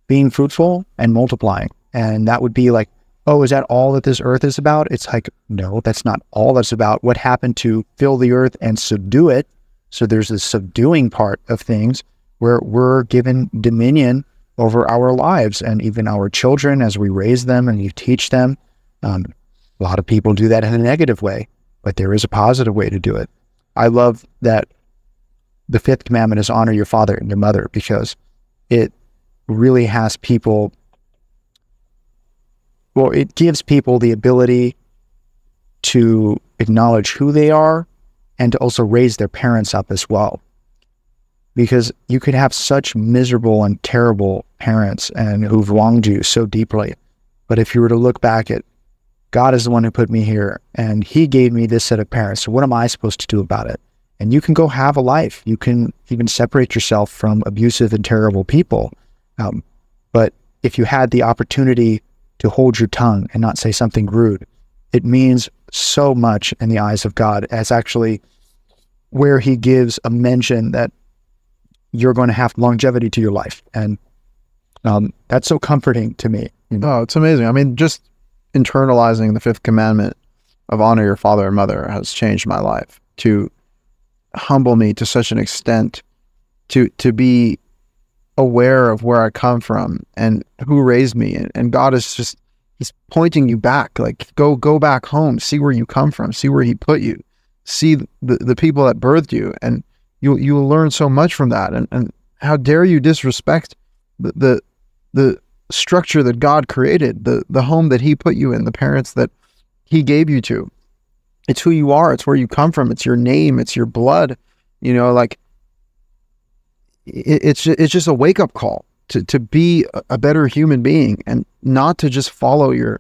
being fruitful and multiplying. And that would be like, oh, is that all that this earth is about? It's like, no, that's not all that's about. What happened to fill the earth and subdue it? So there's the subduing part of things where we're given dominion over our lives and even our children as we raise them and you teach them. A lot of people do that in a negative way, but there is a positive way to do it. I love that the fifth commandment is honor your father and your mother, because it really has people, well, it gives people the ability to acknowledge who they are and to also raise their parents up as well. Because you could have such miserable and terrible parents and who've wronged you so deeply. But if you were to look back at, God is the one who put me here and he gave me this set of parents. So what am I supposed to do about it? And you can go have a life. You can even separate yourself from abusive and terrible people. But if you had the opportunity to hold your tongue and not say something rude, it means so much in the eyes of God, as actually where he gives a mention that you're going to have longevity to your life. And that's so comforting to me. Oh, it's amazing. I mean, just internalizing the fifth commandment of honor your father and mother has changed my life, to humble me to such an extent, to be aware of where I come from and who raised me. And God is just, he's pointing you back, like go back home, see where you come from, see where he put you, see the people that birthed you, and you'll learn so much from that. And how dare you disrespect the structure that God created, the home that he put you in, the parents that he gave you to. It's who you are, it's where you come from, it's your name, it's your blood, like it's just a wake-up call to be a better human being and not to just follow your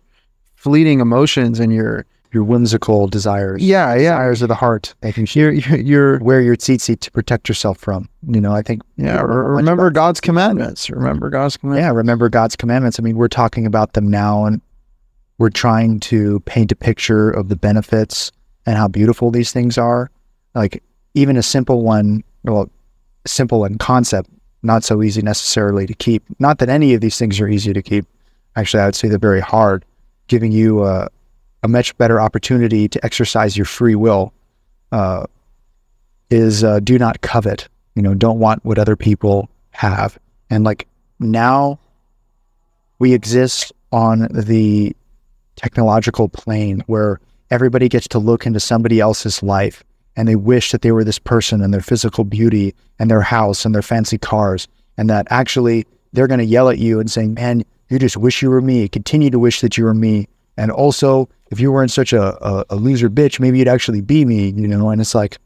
fleeting emotions and your whimsical desires. Yeah. Desires of the heart. I think you're wear your tzitzit to protect yourself from. I think. Yeah. Remember God's commandments. Remember God's commandments. Yeah. Remember God's commandments. I mean, we're talking about them now, and we're trying to paint a picture of the benefits and how beautiful these things are. Like even a simple one, simple in concept, not so easy necessarily to keep. Not that any of these things are easy to keep. Actually, I would say they're very hard, giving you a much better opportunity to exercise your free will is do not covet. Don't want what other people have. And like now we exist on the technological plane where everybody gets to look into somebody else's life and they wish that they were this person and their physical beauty and their house and their fancy cars, and that actually they're going to yell at you and saying, man, you just wish you were me. Continue to wish that you were me. And also, if you weren't such a loser bitch, maybe you'd actually be me, and it's like,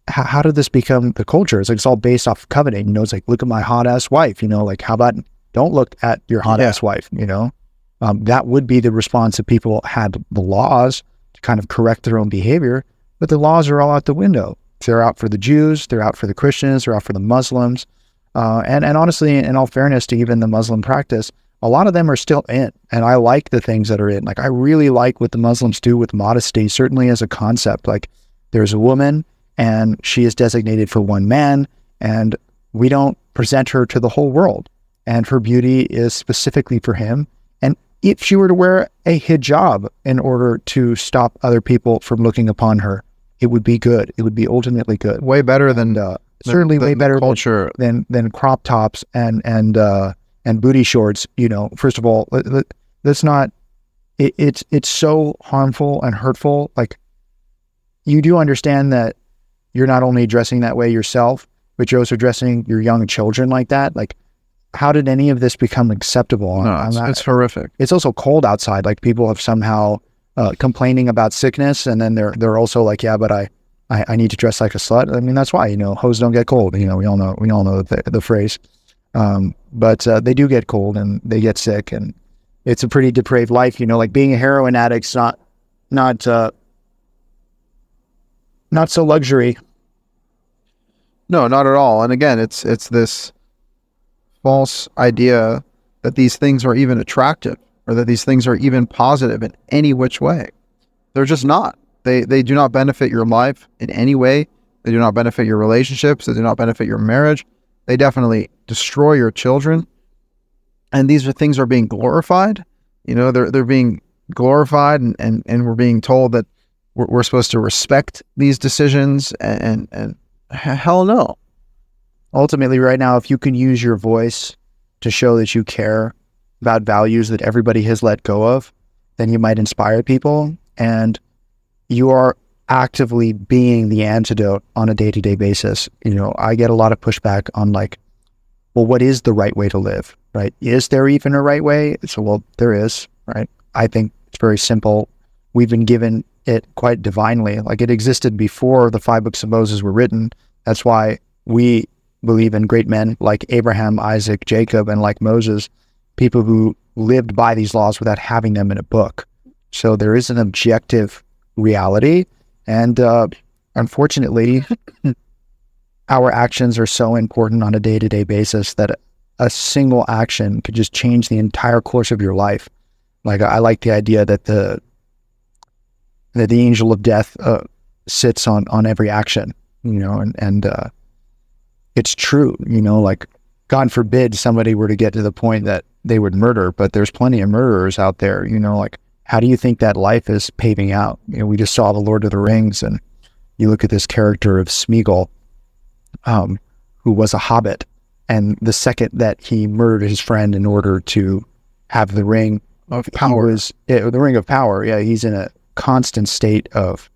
how did this become the culture? It's like, it's all based off of coveting, it's like, look at my hot ass wife, like, how about don't look at your hot ass wife, that would be the response if people had the laws to kind of correct their own behavior, but the laws are all out the window. They're out for the Jews, they're out for the Christians, they're out for the Muslims. And honestly, in all fairness to even the Muslim practice, a lot of them are still in, and I like the things that are in. Like, I really like what the Muslims do with modesty, certainly as a concept. Like, there's a woman and she is designated for one man, and we don't present her to the whole world, and her beauty is specifically for him. And if she were to wear a hijab in order to stop other people from looking upon her, it would be good. It would be ultimately good. Way better than certainly way better culture than crop tops and booty shorts. First of all, let's not. It's so harmful and hurtful. Like, you do understand that you're not only dressing that way yourself, but you're also dressing your young children like that. Like, how did any of this become acceptable? No, it's horrific. It's also cold outside. Like, people have somehow complaining about sickness, and then they're also like, yeah, but I need to dress like a slut. I mean, that's why, hoes don't get cold. We all know the phrase. But they do get cold and they get sick, and it's a pretty depraved life. Like being a heroin addict's not so luxury. No, not at all. And again, it's this false idea that these things are even attractive or that these things are even positive in any which way. They're just not. They do not benefit your life in any way. They do not benefit your relationships. They do not benefit your marriage. They definitely destroy your children. And these are things are being glorified. They're being glorified, and we're being told that we're supposed to respect these decisions. And hell no. Ultimately, right now, if you can use your voice to show that you care about values that everybody has let go of, then you might inspire people, and you are actively being the antidote on a day-to-day basis. I get a lot of pushback on like, well, what is the right way to live, right? Is there even a right way? So, well, there is, right? I think it's very simple. We've been given it quite divinely. Like, it existed before the 5 books of Moses were written. That's why we believe in great men like Abraham, Isaac, Jacob, and like Moses, people who lived by these laws without having them in a book. So there is an objective reality. And unfortunately, our actions are so important on a day-to-day basis that a single action could just change the entire course of your life. Like, I like the idea that the angel of death sits on every action, and it's true, like, God forbid somebody were to get to the point that they would murder, but there's plenty of murderers out there, like, how do you think that life is paving out? We just saw The Lord of the Rings, and you look at this character of Smeagol, who was a hobbit, and the second that he murdered his friend in order to have the ring of power, the ring of power, he's in a constant state of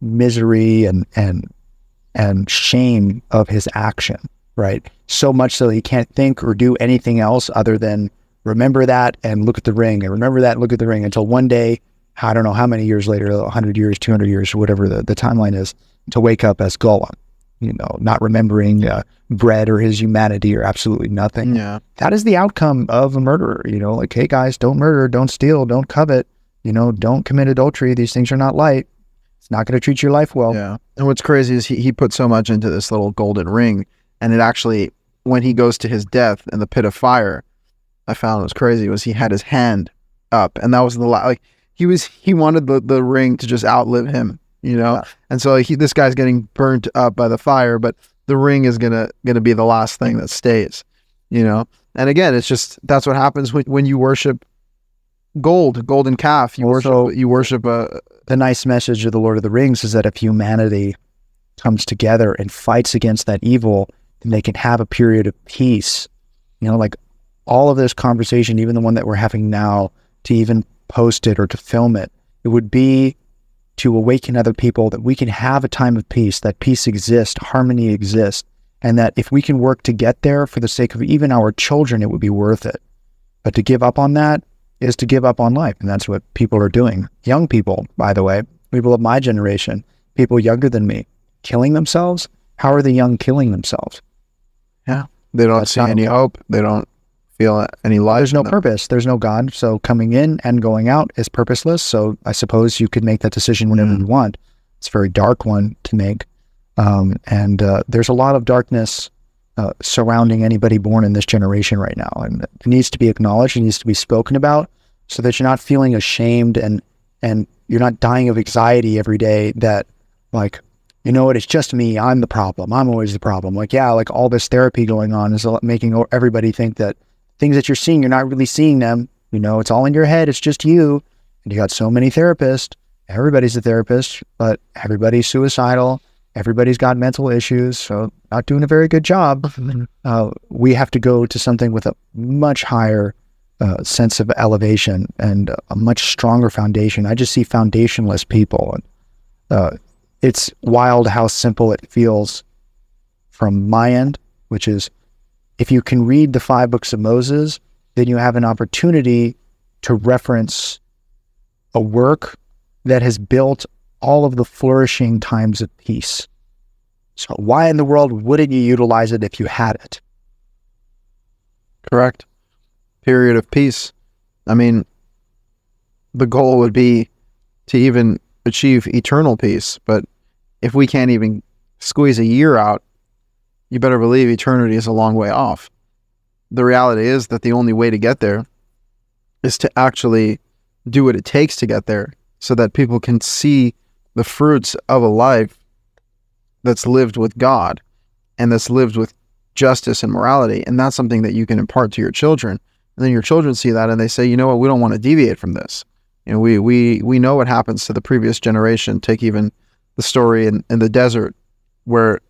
misery and shame of his action, right? So much so he can't think or do anything else other than remember that and look at the ring, and remember that and look at the ring, until one day, I don't know how many years later, 100 years, 200 years, whatever the timeline is, to wake up as Gollum, not remembering bread or his humanity or absolutely nothing. Yeah. That is the outcome of a murderer, like, hey guys, don't murder, don't steal, don't covet, don't commit adultery. These things are not light. It's not going to treat your life well. Yeah. And what's crazy is he put so much into this little golden ring, and it actually, when he goes to his death in the pit of fire, I found was crazy was he had his hand up, and that was he wanted the ring to just outlive him, Yeah. and so this guy's getting burnt up by the fire, but the ring is gonna be the last thing that stays, and again, it's just, that's what happens when you worship golden calf. You worship the nice message of the Lord of the Rings is that if humanity comes together and fights against that evil, then they can have a period of peace. Like, all of this conversation, even the one that we're having now, to even post it or to film it, it would be to awaken other people that we can have a time of peace, that peace exists, harmony exists, and that if we can work to get there for the sake of even our children, it would be worth it. But to give up on that is to give up on life, and that's what people are doing. Young people, by the way, people of my generation, people younger than me, killing themselves. How are the young killing themselves? Yeah, they don't see any hope. They don't feel any life. There's no purpose. There's no God. So coming in and going out is purposeless. So I suppose you could make that decision whenever you want. It's a very dark one to make. And there's a lot of darkness surrounding anybody born in this generation right now. And it needs to be acknowledged. It needs to be spoken about so that you're not feeling ashamed and you're not dying of anxiety every day that, like, you know what, it's just me. I'm the problem. I'm always the problem. Like, yeah, like all this therapy going on is making everybody think that things that you're seeing, you're not really seeing them. It's all in your head. It's just you. And you got so many therapists. Everybody's a therapist, but everybody's suicidal. Everybody's got mental issues. So not doing a very good job. We have to go to something with a much higher sense of elevation and a much stronger foundation. I just see foundationless people. It's wild how simple it feels from my end, which is, if you can read the 5 books of Moses, then you have an opportunity to reference a work that has built all of the flourishing times of peace. So why in the world wouldn't you utilize it if you had it? Correct. Period of peace. I mean, the goal would be to even achieve eternal peace, but if we can't even squeeze a year out you better believe eternity is a long way off. The reality is that the only way to get there is to actually do what it takes to get there, so that people can see the fruits of a life that's lived with God and that's lived with justice and morality. And that's something that you can impart to your children. And then your children see that and they say, you know what, we don't want to deviate from this. You know, we know what happens to the previous generation. Take even the story in the desert, where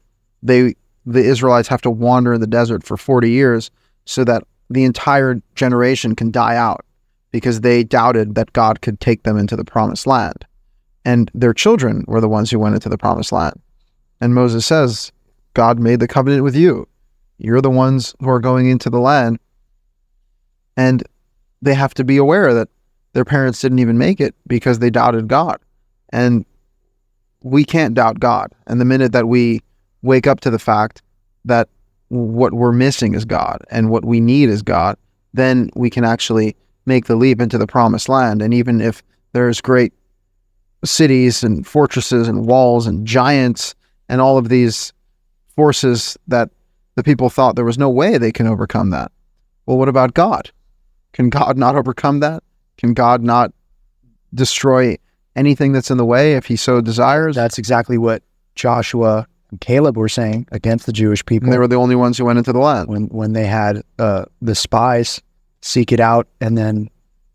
the Israelites have to wander in the desert for 40 years so that the entire generation can die out, because they doubted that God could take them into the promised land. And their children were the ones who went into the promised land. And Moses says, God made the covenant with you. You're the ones who are going into the land. And they have to be aware that their parents didn't even make it because they doubted God. And we can't doubt God. And the minute that we wake up to the fact that what we're missing is God and what we need is God, then we can actually make the leap into the promised land. And even if there's great cities and fortresses and walls and giants and all of these forces that the people thought there was no way they can overcome that. Well, what about God? Can God not overcome that? Can God not destroy anything that's in the way if he so desires? That's exactly what Joshua and Caleb were saying against the Jewish people. And they were the only ones who went into the land. When they had the spies seek it out and then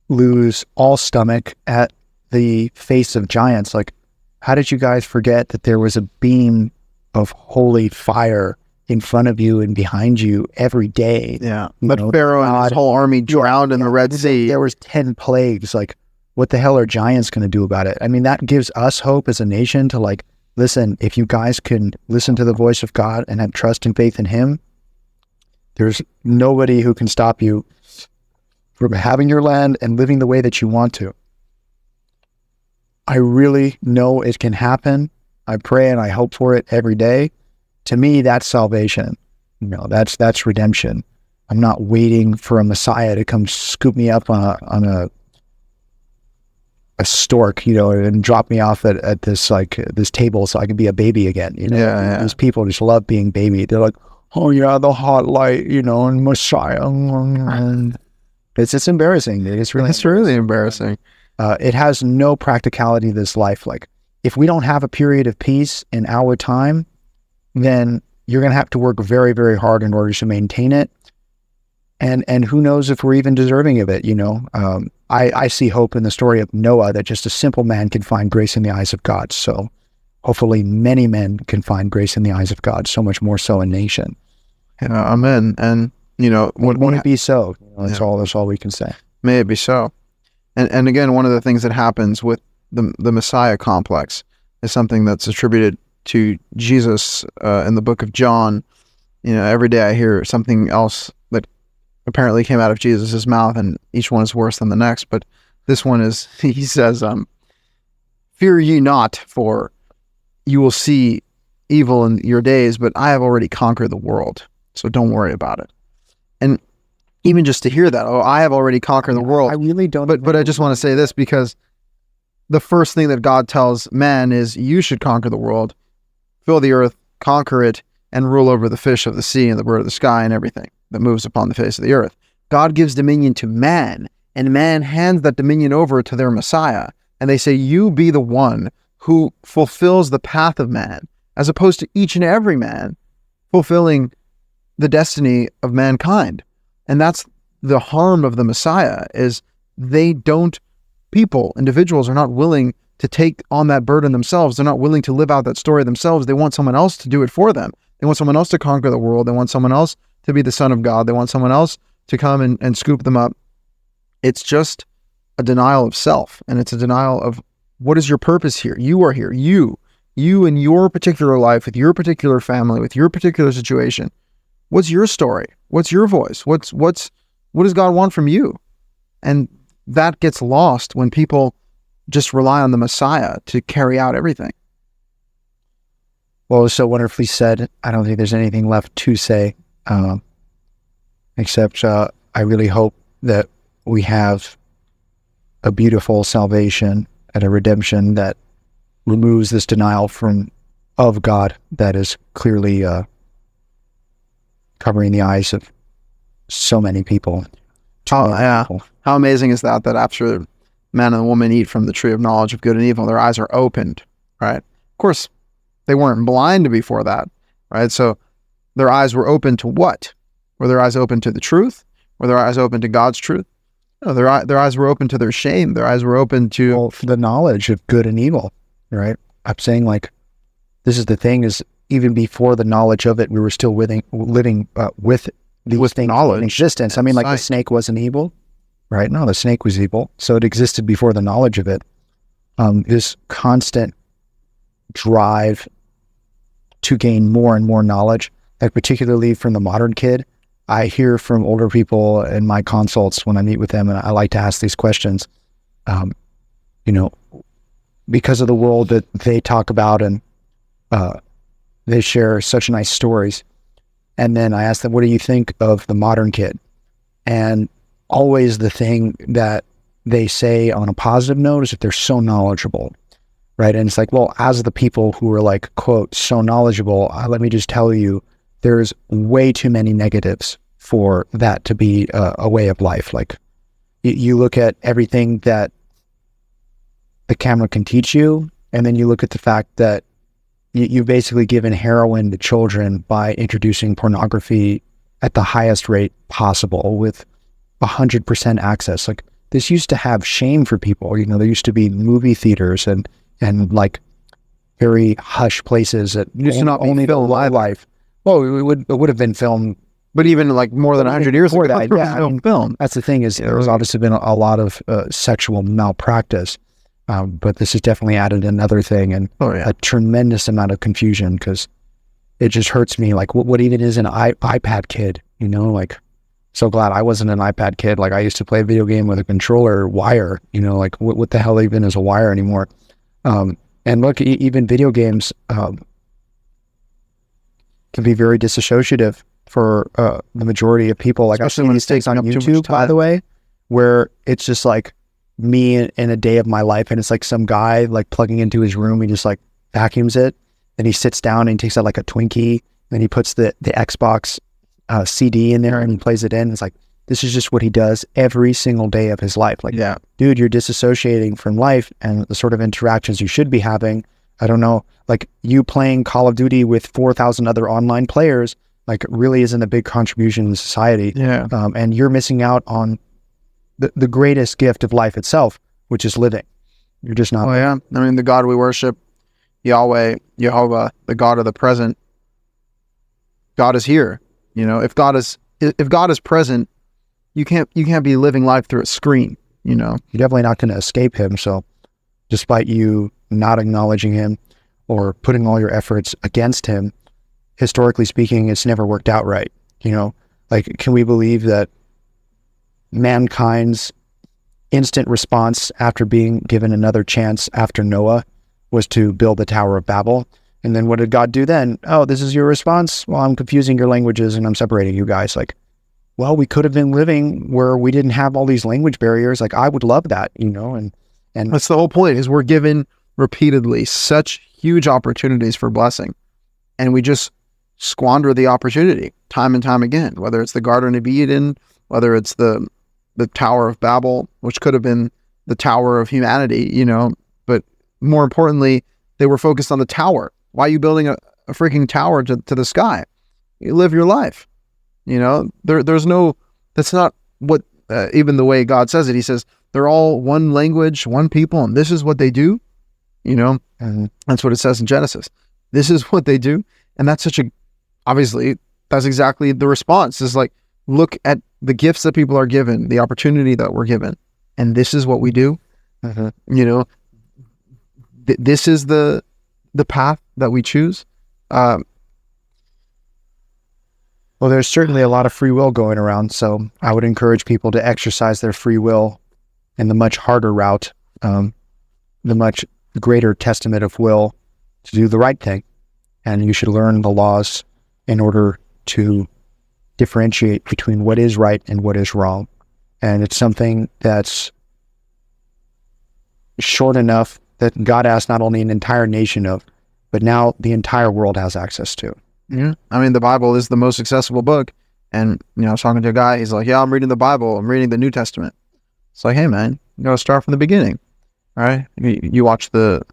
lose all stomach at the face of giants. Like, how did you guys forget that there was a beam of holy fire in front of you and behind you every day? Yeah. But Pharaoh and his whole army drowned in the Red Sea. There was 10 plagues. Like, what the hell are giants going to do about it? I mean, that gives us hope as a nation to, like, listen, if you guys can listen to the voice of God and have trust and faith in him, there's nobody who can stop you from having your land and living the way that you want to. I really know it can happen. I pray and I hope for it every day. To me, that's salvation. You know, that's redemption. I'm not waiting for a Messiah to come scoop me up on a stork, you know, and drop me off at this table so I can be a baby again. You know, yeah. These people just love being baby. They're like, oh yeah, the hot light, you know, and Messiah. And it's embarrassing. It's really embarrassing. It has no practicality to this life. Like, if we don't have a period of peace in our time, then you're going to have to work very, very hard in order to maintain it. And who knows if we're even deserving of it, you know? I see hope in the story of Noah, that just a simple man can find grace in the eyes of God. So hopefully many men can find grace in the eyes of God, so much more so a nation. Yeah, amen. And, you know, won't it be so? You know, that's all we can say. May it be so. And again, one of the things that happens with the Messiah complex is something that's attributed to Jesus in the book of John. You know, every day I hear something else that apparently came out of Jesus's mouth, and each one is worse than the next. But this one is, he says, "Fear ye not, for you will see evil in your days, but I have already conquered the world. So don't worry about it." And even just to hear that, oh, I have already conquered the world. I really don't. But I just want to say this, because the first thing that God tells man is, you should conquer the world, fill the earth, conquer it, and rule over the fish of the sea and the bird of the sky and everything that moves upon the face of the earth. God gives dominion to man, and man hands that dominion over to their Messiah. And they say, you be the one who fulfills the path of man, as opposed to each and every man fulfilling the destiny of mankind. And that's the harm of the Messiah, is individuals are not willing to take on that burden themselves. They're not willing to live out that story themselves. They want someone else to do it for them. They want someone else to conquer the world. They want someone else to be the Son of God. They want someone else to come and scoop them up. It's just a denial of self, and it's a denial of, what is your purpose here? You are here. You in your particular life, with your particular family, with your particular situation. What's your story? What's your voice? What does God want from you? And that gets lost when people just rely on the Messiah to carry out everything. Well, it was so wonderfully said. I don't think there's anything left to say, except I really hope that we have a beautiful salvation and a redemption that removes this denial of God that is clearly covering the eyes of so many people. How amazing is that after man and woman eat from the tree of knowledge of good and evil, their eyes are opened, right? Of course, they weren't blind before that, right? So their eyes were open to what? Were their eyes open to the truth? Were their eyes open to God's truth? No, their eyes were open to their shame. Their eyes were open to the knowledge of good and evil, right? I'm saying, like, this is the thing, is even before the knowledge of it, we were still living with these things knowledge in existence. I mean, like, the snake wasn't evil, right? No, the snake was evil. So it existed before the knowledge of it. This constant drive to gain more and more knowledge, like particularly from the modern kid. I hear from older people in my consults when I meet with them, and I like to ask these questions, because of the world that they talk about, and they share such nice stories. And then I ask them, what do you think of the modern kid? And always the thing that they say on a positive note is that they're so knowledgeable, right? And it's like, well, as the people who are, like, quote, so knowledgeable, let me just tell you, there's way too many negatives for that to be a way of life. Like, you look at everything that the camera can teach you, and then you look at the fact that you've basically given heroin to children by introducing pornography at the highest rate possible with 100% access. Like, this used to have shame for people. There used to be movie theaters and like very hush places that used to not be only filmed live. Well, it would have been filmed, but even like more than 100 years ago, that, film. That's the thing, is there's obviously been a lot of sexual malpractice, but this has definitely added another thing, and a tremendous amount of confusion, because it just hurts me. Like, what even is an iPad kid? Like, so glad I wasn't an iPad kid. Like, I used to play a video game with a controller wire. Like, what the hell even is a wire anymore? And look, even video games can be very disassociative for the majority of people. Like, I've seen these things on YouTube, by the way, where it's just like me in a day of my life, and it's like some guy like plugging into his room, he just like vacuums it, and he sits down and he takes out like a Twinkie, and he puts the Xbox CD in there and he plays it in. It's like, this is just what he does every single day of his life. Like, dude, you're disassociating from life and the sort of interactions you should be having. I don't know, like, you playing Call of Duty with 4,000 other online players, like, really isn't a big contribution in society. And you're missing out on the greatest gift of life itself, which is living. You're just not. I mean, the God we worship, Yahweh, Jehovah, the God of the present, God is here. If God is present, you can't be living life through a screen. You're definitely not going to escape him. So despite you not acknowledging him or putting all your efforts against him, historically speaking, it's never worked out right. Like, can we believe that mankind's instant response after being given another chance after Noah was to build the Tower of Babel? And then what did God do then? Oh, this is your response? Well, I'm confusing your languages and I'm separating you guys. Like, well, we could have been living where we didn't have all these language barriers. Like, I would love that, and that's the whole point, is we're given repeatedly such huge opportunities for blessing, and we just squander the opportunity time and time again, whether it's the Garden of Eden, whether it's the Tower of Babel, which could have been the Tower of humanity, but more importantly, they were focused on the tower. Why are you building a freaking tower to the sky? You live your life. There's no, that's not what, even the way God says it. He says, they're all one language, one people, and this is what they do. And that's what it says in Genesis. This is what they do. And that's obviously, that's exactly the response, is like, look at the gifts that people are given, the opportunity that we're given, and this is what we do. This is the path that we choose. Well, there's certainly a lot of free will going around, so I would encourage people to exercise their free will in the much harder route, the much greater testament of will to do the right thing. And you should learn the laws in order to differentiate between what is right and what is wrong. And it's something that's short enough that God asked not only an entire nation of, but now the entire world has access to. Yeah. I mean, the Bible is the most accessible book. And, I was talking to a guy, he's like, yeah, I'm reading the Bible. I'm reading the New Testament. It's like, hey, man, you got to start from the beginning. All right. You watch the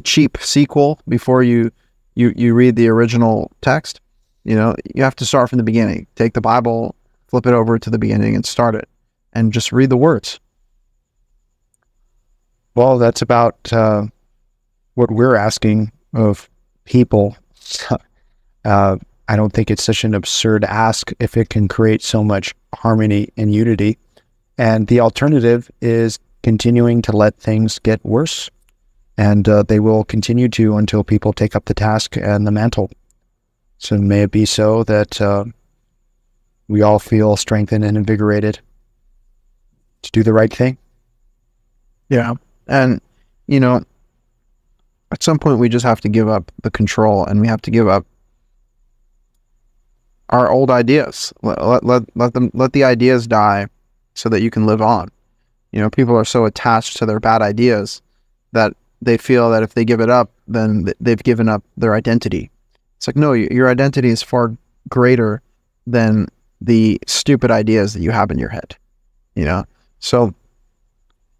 cheap sequel before you read the original text. You have to start from the beginning. Take the Bible, flip it over to the beginning and start it and just read the words. Well, that's about what we're asking of people. I don't think it's such an absurd ask if it can create so much harmony and unity. And the alternative is continuing to let things get worse. And they will continue to until people take up the task and the mantle. So may it be so that we all feel strengthened and invigorated to do the right thing. Yeah. And, at some point we just have to give up the control, and we have to give up our old ideas. Let the ideas die so that you can live on. People are so attached to their bad ideas that they feel that if they give it up, then they've given up their identity. It's like, no, your identity is far greater than the stupid ideas that you have in your head. So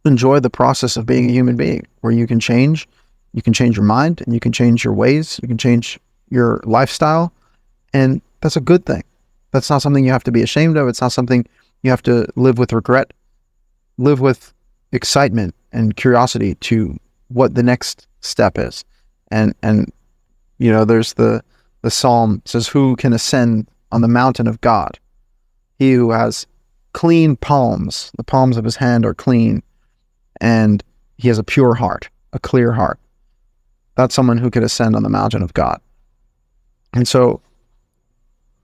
enjoy the process of being a human being, where you can change your mind, and you can change your ways, you can change your lifestyle, and that's a good thing. That's not something you have to be ashamed of. It's not something you have to live with regret. Live with excitement and curiosity to what the next step is. And there's the psalm says, who can ascend on the mountain of God? He who has clean palms, the palms of his hand are clean, and he has a pure heart, a clear heart. That's someone who could ascend on the mountain of God. And so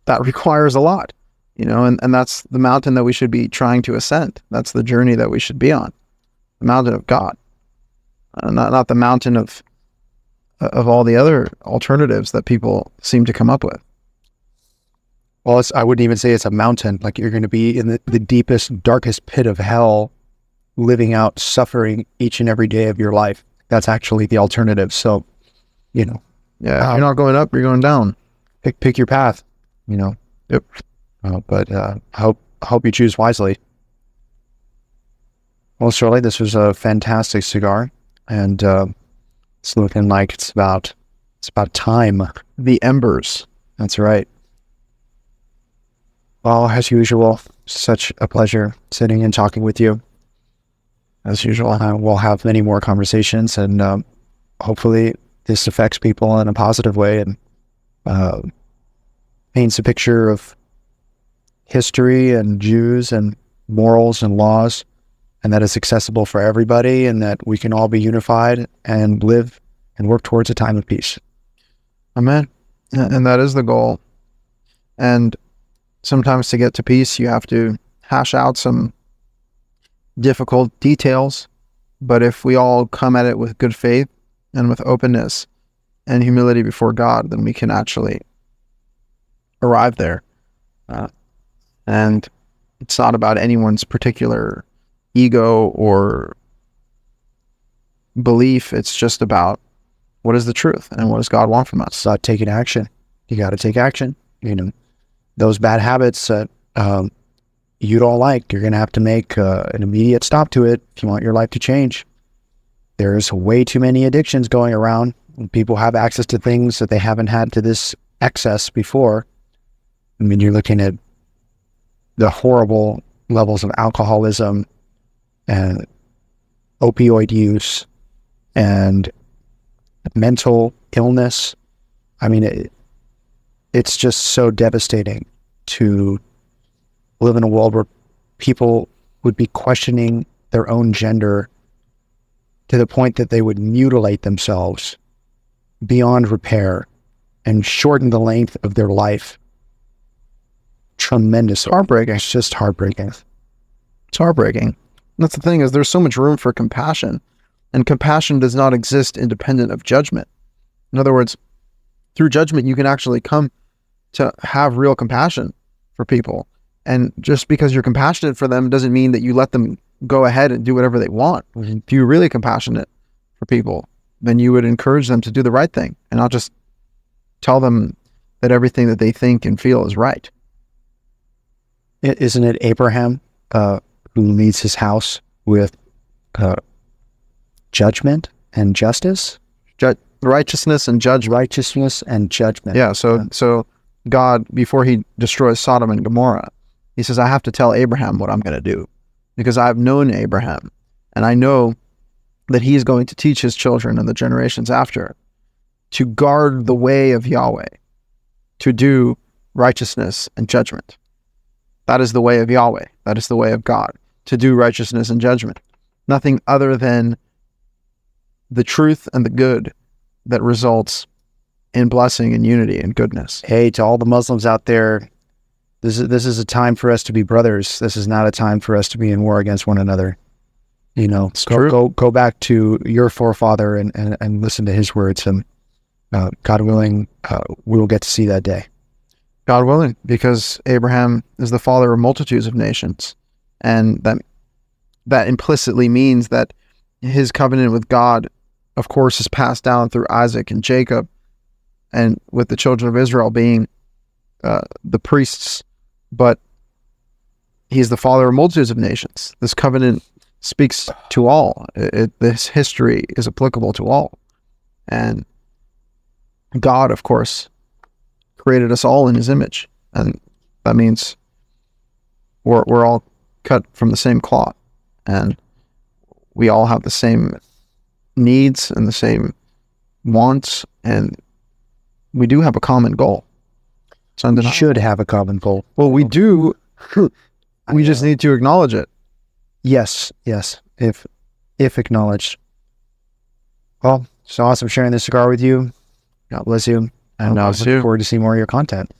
that requires a lot, and that's the mountain that we should be trying to ascend. That's the journey that we should be on, the mountain of God, not the mountain of all the other alternatives that people seem to come up with. Well, I wouldn't even say it's a mountain. Like, you're going to be in the deepest, darkest pit of hell, living out suffering each and every day of your life. That's actually the alternative. So, yeah, if you're not going up, you're going down. Pick your path. Yep. But I hope you choose wisely. Well, Shirley, this was a fantastic cigar, and it's looking like it's about time. The embers. That's right. Well, as usual, such a pleasure sitting and talking with you. As usual, we'll have many more conversations, and hopefully this affects people in a positive way and paints a picture of history and Jews and morals and laws, and that it's accessible for everybody, and that we can all be unified and live and work towards a time of peace. Amen. And that is the goal. And sometimes to get to peace, you have to hash out some difficult details. But if we all come at it with good faith and with openness and humility before God, then we can actually arrive there. And it's not about anyone's particular ego or belief. It's just about what is the truth and what does God want from us. Taking action. You got to take action. Those bad habits that you don't like, you're going to have to make an immediate stop to it if you want your life to change. There's way too many addictions going around. People have access to things that they haven't had to this excess before. I mean, you're looking at the horrible levels of alcoholism and opioid use and mental illness. I mean, it's just so devastating to live in a world where people would be questioning their own gender to the point that they would mutilate themselves beyond repair and shorten the length of their life. Tremendous. Heartbreaking. It's just heartbreaking. It's heartbreaking. That's the thing, is there's so much room for compassion, and compassion does not exist independent of judgment. In other words, through judgment, you can actually come to have real compassion for people. And just because you're compassionate for them doesn't mean that you let them go ahead and do whatever they want. Mm-hmm. If you're really compassionate for people, then you would encourage them to do the right thing and not just tell them that everything that they think and feel is right. Isn't it Abraham who leads his house with judgment and justice? Righteousness and judgment. Righteousness and judgment. Yeah, so God, before he destroys Sodom and Gomorrah, he says, I have to tell Abraham what I'm going to do, because I've known Abraham, and I know that he's going to teach his children and the generations after to guard the way of Yahweh, to do righteousness and judgment. That is the way of Yahweh. That is the way of God, to do righteousness and judgment. Nothing other than the truth and the good that results in blessing and unity and goodness. Hey, to all the Muslims out there, this is a time for us to be brothers. This is not a time for us to be in war against one another. You know, go back to your forefather and listen to his words, and God willing, we will get to see that day. God willing, because Abraham is the father of multitudes of nations, and that implicitly means that his covenant with God, of course, is passed down through Isaac and Jacob, and with the children of Israel being the priests, but he's the father of multitudes of nations. This covenant speaks to all. This history is applicable to all. And God, of course, created us all in his image. And that means we're all cut from the same cloth. And we all have the same needs and the same wants. And we do have a common goal. We should have a common goal. Well, we do. We just need to acknowledge it. Yes. If acknowledged. Well, it's awesome sharing this cigar with you. God bless you. And I look forward to seeing more of your content.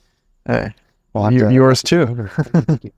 Hey, well, yours too. Thank you.